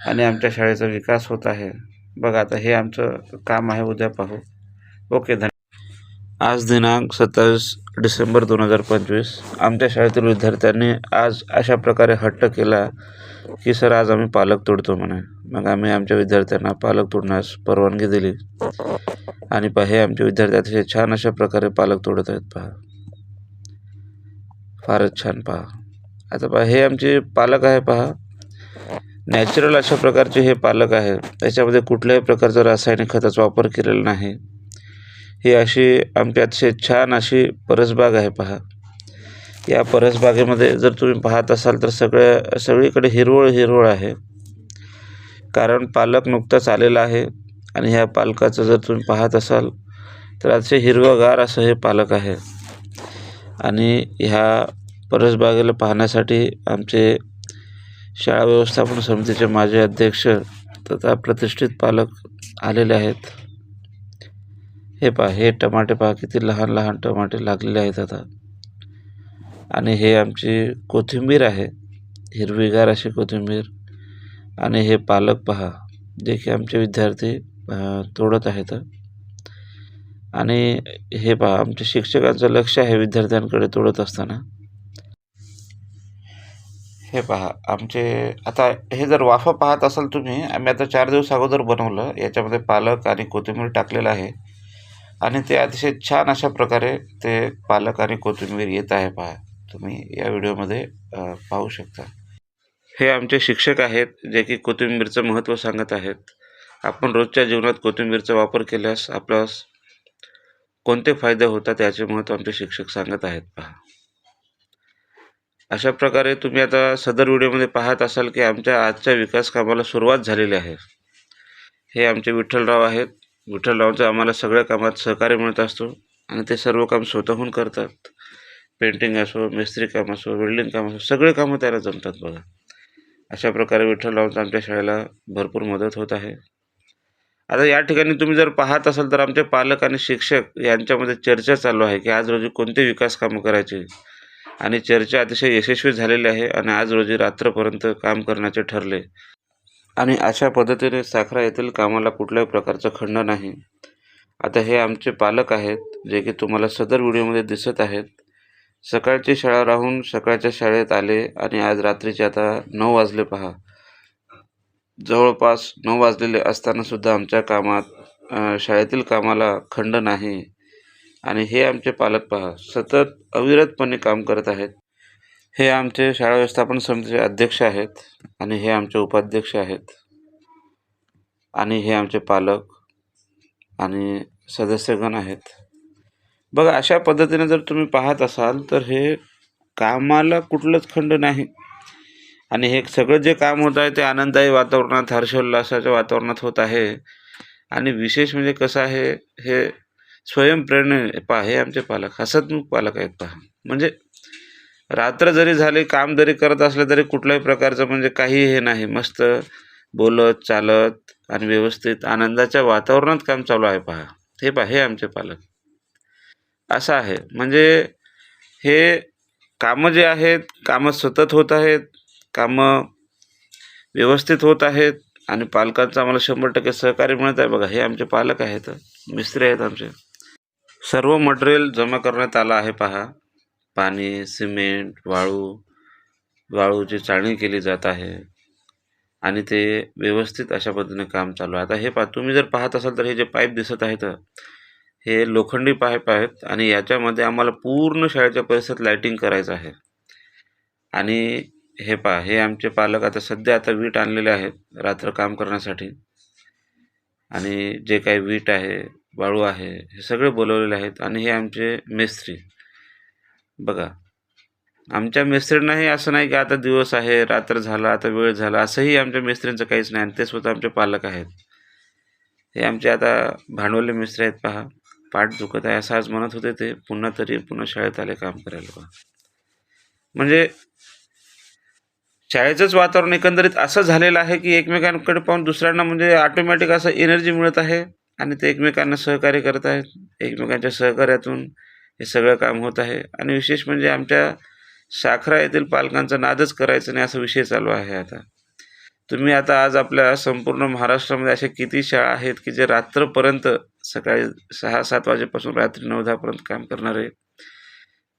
आणि आमच्या शाळेचा विकास होत आहे. बघा, आता हे आमचं काम आहे, उद्या पाहू. ओके, धन्यवाद. आज दिनांक 27 डिसेंबर 2025 आमच्या शाळेतील विद्यार्थ्यांनी आज अशा प्रकारे हट्ट केला की सर, आज आम्ही पालक तोडतो म्हणे. मग आम्ही आमच्या विद्यार्थ्यांना पालक तोडण्यास परवानगी दिली आणि हे आमचे विद्यार्थी अतिशय छान अशा प्रकारे पालक तोडत आहेत. पहा, फारच छान. पहा, आता हे आमचे पालक आहे. पहा, नॅचरल अशा प्रकारचे हे पालक आहे. त्याच्यामध्ये कुठल्याही प्रकारचा रासायनिक खताचा वापर केलेला नाही. ही अशी आमची अतिशय छान अशी परसबाग आहे पहा. या परसबागेमध्ये जर तुम्ही पाहत असाल तर सगळीकडे हिरवळ हिरवळ आहे, कारण पालक नुकताच आलेला आहे. आणि ह्या पालकाचं जर तुम्ही पाहत असाल तर अतिशय हिरवंगार असं हे पालक आहे. आणि ह्या परसबागेला पाहण्यासाठी आमचे शाळा व्यवस्थापन समितीचे माजी अध्यक्ष तथा प्रतिष्ठित पालक आलेले आहेत. हे पहा, हे टमाटे पहा, किती लहान लहान टमाटे लागलेले आहेत आता. आणि हे आमची कोथिंबीर आहे, हिरवीगार अशी कोथिंबीर. आणि हे पालक पहा, जे की आमचे विद्यार्थी तोडत आहेत. आणि हे पहा, आमच्या शिक्षकांचं लक्ष आहे विद्यार्थ्यांकडे तोडत असताना. हे पहा, आमचे आता हे जर वाफा पाहत असाल तुम्ही, आम्ही आता 4 दिवस अगोदर बनवलं. याच्यामध्ये पालक आणि कोथिंबीर टाकलेलं आहे आणि ते अतिशय छान अशा प्रकारे ते पालक आणि कोथिंबीर येत आहे. पहा, तुम्ही या व्हिडिओमध्ये पाहू शकता. हे आमचे शिक्षक आहेत जे की कोथिंबीरचं महत्त्व सांगत आहेत. आपण रोजच्या जीवनात कोथिंबीरचा वापर केल्यास आपल्यास कोणते फायदे होतात याचे महत्त्व आमचे शिक्षक सांगत आहेत. पहा, अशा प्रकारे तुम्ही आता सदर व्हिडिओमध्ये पाहत असाल की आमच्या आजच्या विकास कामाला सुरुवात झालेली आहे. हे आमचे विठ्ठलराव आहेत. विठ्ठलरावचं आम्हाला सगळ्या कामात सहकार्य मिळत असतो आणि ते सर्व काम स्वतःहून करतात. पेंटिंग असो, मिस्त्री काम असो, वेल्डिंग काम असो, सगळे कामं त्याला जमतात. बघा, अशा प्रकारे विठ्ठलरावचं आमच्या शाळेला भरपूर मदत होत आहे. आता या ठिकाणी तुम्ही जर पाहत असाल तर आमचे पालक आणि शिक्षक यांच्यामध्ये चर्चा चालू आहे की आज रोजी कोणते विकास कामं करायचे. आणि चर्चा अतिशय यशस्वी झालेली आहे आणि आज रोजी रात्रपर्यंत काम करण्याचे ठरले. आणि अशा पद्धतीने साखरा येथील कामाला कुठल्याही प्रकारचं खंड नाही. आता हे आमचे पालक आहेत जे की तुम्हाला सदर व्हिडिओमध्ये दिसत आहेत. सकाळची शाळा राहून सकाळच्या शाळेत आले आणि आज रात्रीचे आता 9 वाजले. पहा, जवळपास 9 वाजलेले असतानासुद्धा आमच्या कामात शाळेतील कामाला खंड नाही. आणि हे आमचे पालक पहा, सतत अविरतपणे काम करत आहेत. हे आमचे शाळा व्यवस्थापन समितीचे अध्यक्ष आहेत आणि हे आमचे उपाध्यक्ष आहेत. आणि हे आमचे पालक आणि सदस्यगण आहेत. बघा, अशा पद्धतीने जर तुम्ही पाहत असाल तर हे कामाला कुठलंच खंड नाही. आणि हे सगळं जे काम होत आहे ते आनंददायी वातावरणात, हर्षोल्लासाच्या वातावरणात होत आहे. आणि विशेष म्हणजे कसं आहे, हे स्वयंप्रेरणे पहा, हे आमचे पालक हसतमुख पालक आहेत. पहा, म्हणजे रात्र जरी झाली, काम जरी करत असलं तरी कुठल्याही प्रकारचं म्हणजे काही हे नाही. मस्त बोलत चालत आणि व्यवस्थित आनंदाच्या वातावरणात काम चालू आहे. पहा, हे पहा, हे आमचे पालक असं आहे. म्हणजे हे कामं जे आहेत, कामं सतत होत आहेत, कामं व्यवस्थित होत आहेत आणि पालकांचं आम्हाला 100% सहकार्य मिळत आहे. बघा, हे आमचे पालक आहेत, मिस्त्री आहेत आमचे. सर्व मटेरियल जमा करण्यात आलं आहे. पहा, पाणी, सिमेंट, वाळूची चाळणी केली जात आहे आणि ते व्यवस्थित अशा पद्धतीने काम चालू आहे. आता हे पहा, तुम्ही जर पाहत असाल तर हे जे पाईप दिसत आहेत हे लोखंडी पाईप आहेत आणि याच्यामध्ये आम्हाला पूर्ण शाळेच्या परिसरात लाईटिंग करायचं आहे. आणि हे पहा, हे आमचे पालक आता वीट आणलेले आहेत रात्र काम करण्यासाठी. आणि जे काही वीट आहे, वाळू आहे, हे सगळे बोलवलेले आहेत. आणि हे आमचे मिस्त्री. बघा, आमच्या मिस्त्रींनाही असं नाही की आता दिवस आहे, रात्र झाला, आता वेळ झाला, असंही आमच्या मिस्त्रींचं काहीच नाही. आणि ते स्वतः आमचे पालक आहेत. हे आमचे आता भांडवली मिस्त्री आहेत. पहा, पाठ दुखत आहे असं आज म्हणत होते ते. पुन्हा शाळेत आले काम करायला. पहा, म्हणजे शाळेचंच वातावरण एकंदरीत असं झालेलं आहे की एकमेकांकडे पाहून दुसऱ्यांना म्हणजे ऑटोमॅटिक असं एनर्जी मिळत आहे आणि ते एकमेकांना सहकार्य करत आहेत. एकमेकांच्या सहकार्यातून हे सगळं काम होत आहे. आणि विशेष म्हणजे आमच्या साखरा येथील पालकांचा नादच करायचं नाही असा विषय चालू आहे. आता तुम्ही आता आज आपल्या संपूर्ण महाराष्ट्रामध्ये अशा किती शाळा आहेत की जे रात्रपर्यंत, सकाळी 6-7 वाजेपासून रात्री 9-10 पर्यंत काम करणारे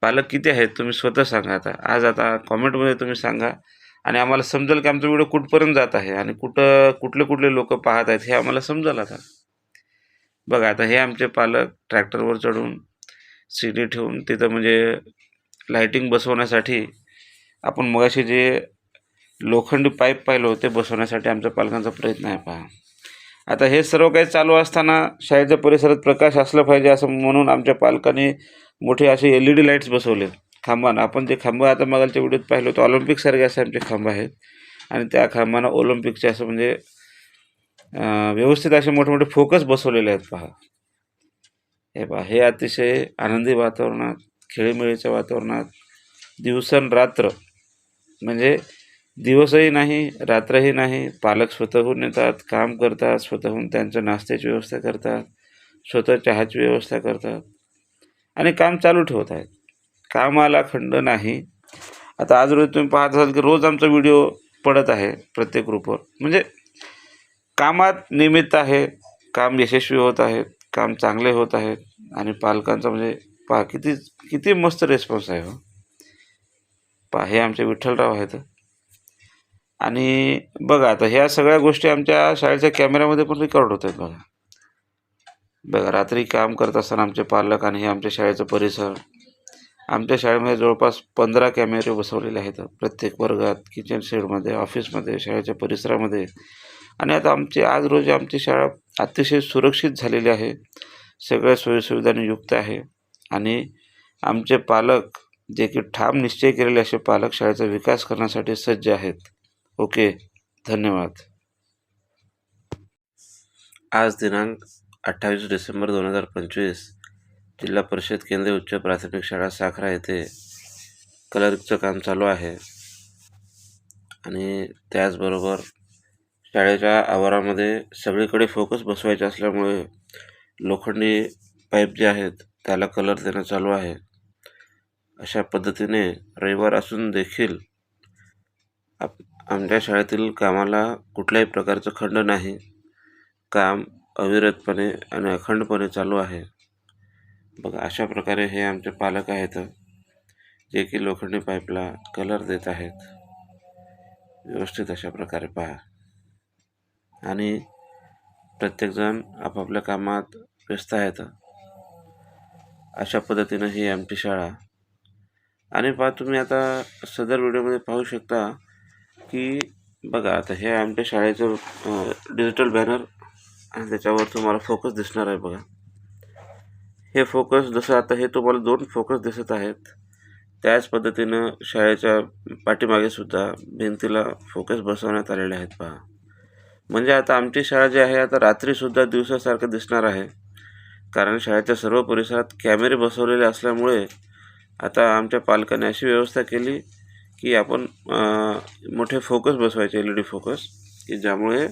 पालक किती आहेत तुम्ही स्वतः सांगा. आता कॉमेंटमध्ये तुम्ही सांगा आणि आम्हाला समजेल की आमचा व्हिडिओ कुठपर्यंत जात आहे आणि कुठले लोक पाहत आहेत हे आम्हाला समजेल. आता बघा, आता हे आमचे पालक ट्रॅक्टरवर चढून सीडी ठेवून तिथं म्हणजे लाईटिंग बसवण्यासाठी, आपण मगाशी जे लोखंडी पाईप पाहिलं होते बसवण्यासाठी आमच्या पालकांचा प्रयत्न आहे. पहा, आता हे सर्व काही चालू असताना शाळेच्या परिसरात प्रकाश असला पाहिजे असं म्हणून आमच्या पालकांनी मोठे असे LED लाईट्स बसवले खांबांना. आपण जे खांब आता मागच्या व्हिडिओत पाहिलं होतं ऑलिम्पिकसारखे असे आमचे खांब आहेत आणि त्या खांबांना ऑलिम्पिकचे असं म्हणजे व्यवस्थित असे मोठे मोठे फोकस बसवलेले आहेत पहा. हे पहा, हे अतिशय आनंदी वातावरणात, खेळीमेळीच्या वातावरणात दिवसनरात्र म्हणजे दिवसही नाही रात्रही नाही, पालक स्वतःहून येतात, काम करतात, स्वतःहून त्यांच्या नाश्त्याची व्यवस्था करतात, स्वतः चहाची व्यवस्था करतात आणि काम चालू ठेवत आहेत. कामाला खंड नाही. आता आज रोज तुम्ही पाहत असाल की रोज आमचा व्हिडिओ पडत आहे प्रत्येक ग्रुपवर. म्हणजे कामात निमित्त आहे, काम यशस्वी होत आहेत, काम चांगले होत आहेत आणि पालकांचा म्हणजे पहा किती किती मस्त रिस्पॉन्स आहे. हो पहा, हे आमचे विठ्ठलराव आहेत. आणि बघा आता ह्या सगळ्या गोष्टी आमच्या शाळेच्या कॅमेऱ्यामध्ये पण रेकॉर्ड होत आहेत. बघा रात्री काम करत असताना आमचे पालक आणि हे आमच्या शाळेचं परिसर. आमच्या शाळेमध्ये जवळपास 15 कॅमेरे बसवलेले आहेत प्रत्येक वर्गात, किचन शेडमध्ये, ऑफिसमध्ये, शाळेच्या परिसरामध्ये. आणि आता आज रोजी आमची शाळा अतिशय सुरक्षित झालेली आहे, सगळ्या सोयीसुविधांनी युक्त आहे आणि आमचे पालक जे की ठाम निश्चय केलेले असे पालक शाळेचा विकास करण्यासाठी सज्ज आहेत. ओके, धन्यवाद. आज दिनांक 28 डिसेंबर 2025 जिल्हा परिषद केंद्रीय उच्च प्राथमिक शाळा साखरा येथे कलरिंगचं काम चालू आहे आणि त्याचबरोबर शाळेच्या आवारामध्ये सगळीकडे फोकस बसवायचे असल्यामुळे लोखंडी पाईप जे आहेत त्याला कलर देणं चालू आहे. अशा पद्धतीने रविवार असून देखील आमच्या शाळेतील कामाला कुठल्याही प्रकारचं खंड नाही. काम अविरतपणे आणि अखंडपणे चालू आहे. बघा अशा प्रकारे हे आमचे पालक आहेत जे की लोखंडी पाईपला कलर देत आहेत व्यवस्थित अशा प्रकारे पहा. आणि प्रत्येकजण आपापल्या कामात व्यस्त आहेत. अशा पद्धतीनं ही आमची शाळा. आणि पहा तुम्ही आता सदर व्हिडिओमध्ये पाहू शकता की बघा आता हे आमच्या शाळेचं डिजिटल बॅनर आणि त्याच्यावर तुम्हाला फोकस दिसणार आहे. बघा हे फोकस जसं आता हे तुम्हाला 2 फोकस दिसत आहेत त्याच पद्धतीनं शाळेच्या पाठीमागे सुद्धा भिंतीला फोकस बसवण्यात आलेले आहेत पहा. म्हणजे आता आमची शाळा जी आहे आता रात्रीसुद्धा दिवसासारखं दिसणार आहे, कारण शाळेच्या सर्व परिसरात कॅमेरे बसवलेले असल्यामुळे आता आमच्या पालकांनी अशी व्यवस्था केली की आपण मोठे फोकस बसवायचे LED फोकस, की ज्यामुळे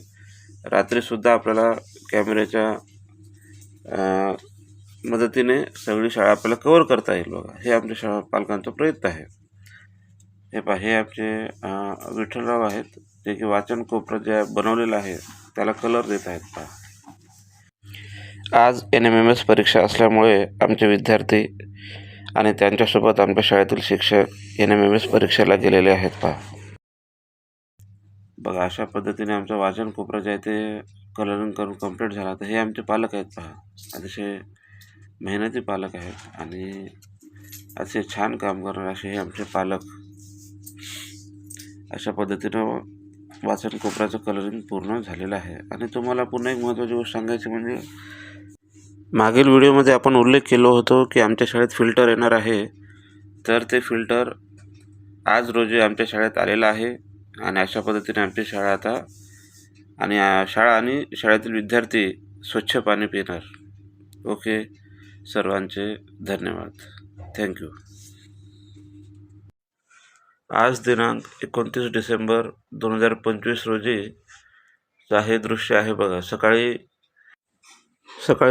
रात्रीसुद्धा आपल्याला कॅमेऱ्याच्या मदतीने सगळी शाळा आपल्याला कव्हर करता येईल. बघा हे आमच्या शाळा पालकांचा प्रयत्न आहे. हे पहा हे आमचे विठ्ठलराव आहेत जे की वाचन कोपरा जे बनवलेलं आहे त्याला कलर देत आहेत पहा. आज NMMS परीक्षा असल्यामुळे आमचे विद्यार्थी आणि त्यांच्यासोबत आमच्या शाळेतील शिक्षक NMMS परीक्षेला गेलेले आहेत पहा. बघा अशा पद्धतीने आमचं वाचन कोपरा जे आहे ते कलरिंग करून कंप्लीट झाला. तर हे आमचे पालक आहेत पहा, अतिशय मेहनती पालक आहेत आणि असे छान काम करणारे असे हे आमचे पालक. अशा पद्धतीनं वाचन कोपऱ्याचं कलरिंग पूर्ण झालेलं आहे. आणि तुम्हाला पुन्हा एक महत्त्वाची गोष्ट सांगायची म्हणजे मागील व्हिडिओमध्ये आपण उल्लेख केलो होतो की आमच्या शाळेत फिल्टर येणार आहे, तर ते फिल्टर आज रोजी आमच्या शाळेत आलेलं आहे. आणि अशा पद्धतीने आमची शाळा आता आणि शाळा आणि शाळेतील विद्यार्थी स्वच्छ पाणी पिणार. ओके, सर्वांचे धन्यवाद. थँक्यू. आज दिनांक 29 डिसेंबर 2025 रोजी हे दृश्य आहे. बघा सकाळी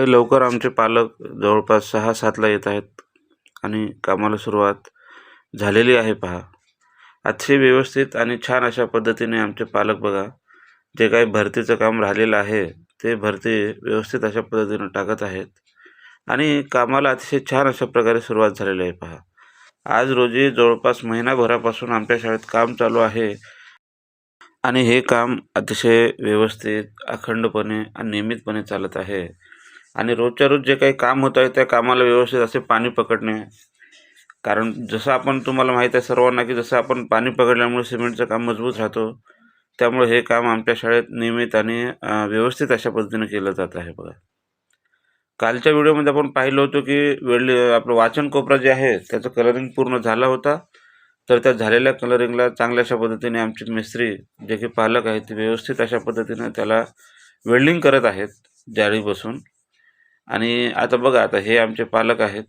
लवकर आमचे पालक जवळपास 6-7ला येत आहेत आणि कामाला सुरुवात झालेली आहे पहा. अतिशय व्यवस्थित आणि छान अशा पद्धतीने आमचे पालक बघा जे काही भरतीचं काम राहिलेलं आहे ते भरती व्यवस्थित अशा पद्धतीने टाकत आहेत आणि कामाला अतिशय छान अशा प्रकारे सुरुवात झालेली आहे पहा. आज रोजी जवळपास महिनाभरापासून आमच्या शाळेत काम चालू आहे आणि हे काम अतिशय व्यवस्थित, अखंडपणे आणि नियमितपणे चालत आहे. आणि रोजच्या रोज जे काही काम होत आहे त्या कामाला व्यवस्थित असे पाणी पकडणे, कारण जसं आपण तुम्हाला माहीत आहे सर्वांना की जसं आपण पाणी पकडल्यामुळे सिमेंटचं काम मजबूत राहतो, त्यामुळे हे काम आमच्या शाळेत नियमित आणि व्यवस्थित अशा पद्धतीने केलं जात आहे बघा. कालच्या व्हिडिओमध्ये आपण पाहिलं होतं की आपलं वाचन कोपरा जे आहे त्याचं कलरिंग पूर्ण झाला होता. तर त्या झालेल्या कलरिंगला चांगल्या अशा पद्धतीने आमचे मिस्त्री जे की पालक आहेत ते व्यवस्थित अशा पद्धतीने त्याला वेल्डिंग करत आहेत जाळी बसून. आणि आता बघा, आता हे आमचे पालक आहेत,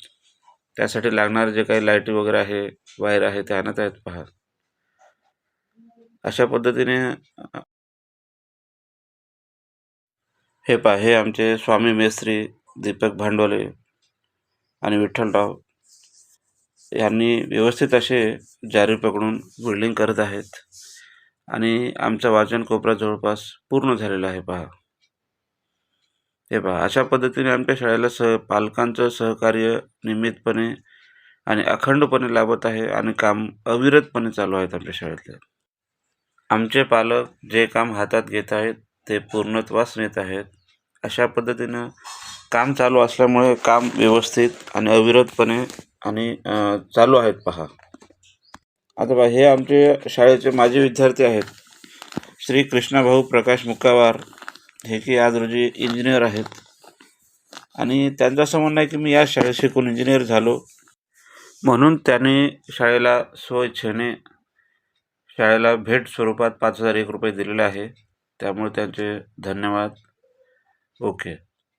त्यासाठी लागणारे जे काही लाईटी वगैरे आहे, वायर आहे, ते आणत आहेत पहा. अशा पद्धतीने हे पहा, हे आमचे स्वामी मेस्त्री दीपक भांडवले आणि विठ्ठलराव यांनी व्यवस्थित असे जारी पकडून वेल्डिंग करत आहेत. आणि आमचा वाचन कोपरा जवळपास पूर्ण झालेला आहे पहा. हे पहा, अशा पद्धतीने आमच्या शाळेला पालकांचं सहकार्य नियमितपणे आणि अखंडपणे लाभत आहे आणि काम अविरतपणे चालू आहेत आमच्या शाळेतले. आमचे पालक जे काम हातात घेत आहेत ते पूर्णत्वास नेत आहेत. अशा पद्धतीनं काम चालू असल्यामुळे काम व्यवस्थित आणि अविरतपणे आणि चालू आहेत पहा. आता पहा, हे आमचे शाळेचे माजी विद्यार्थी आहेत, श्री कृष्णाभाऊ प्रकाश मुक्कावार, हे की आज रोजी इंजिनियर आहेत. आणि त्यांचं असं म्हणणं आहे की मी या शाळेत शिकून इंजिनियर झालो, म्हणून त्यांनी शाळेला स्वइच्छेने शाळेला भेट स्वरूपात 5,001 रुपये दिलेले आहे. त्यामुळे त्यांचे धन्यवाद. Okay,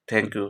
thank you.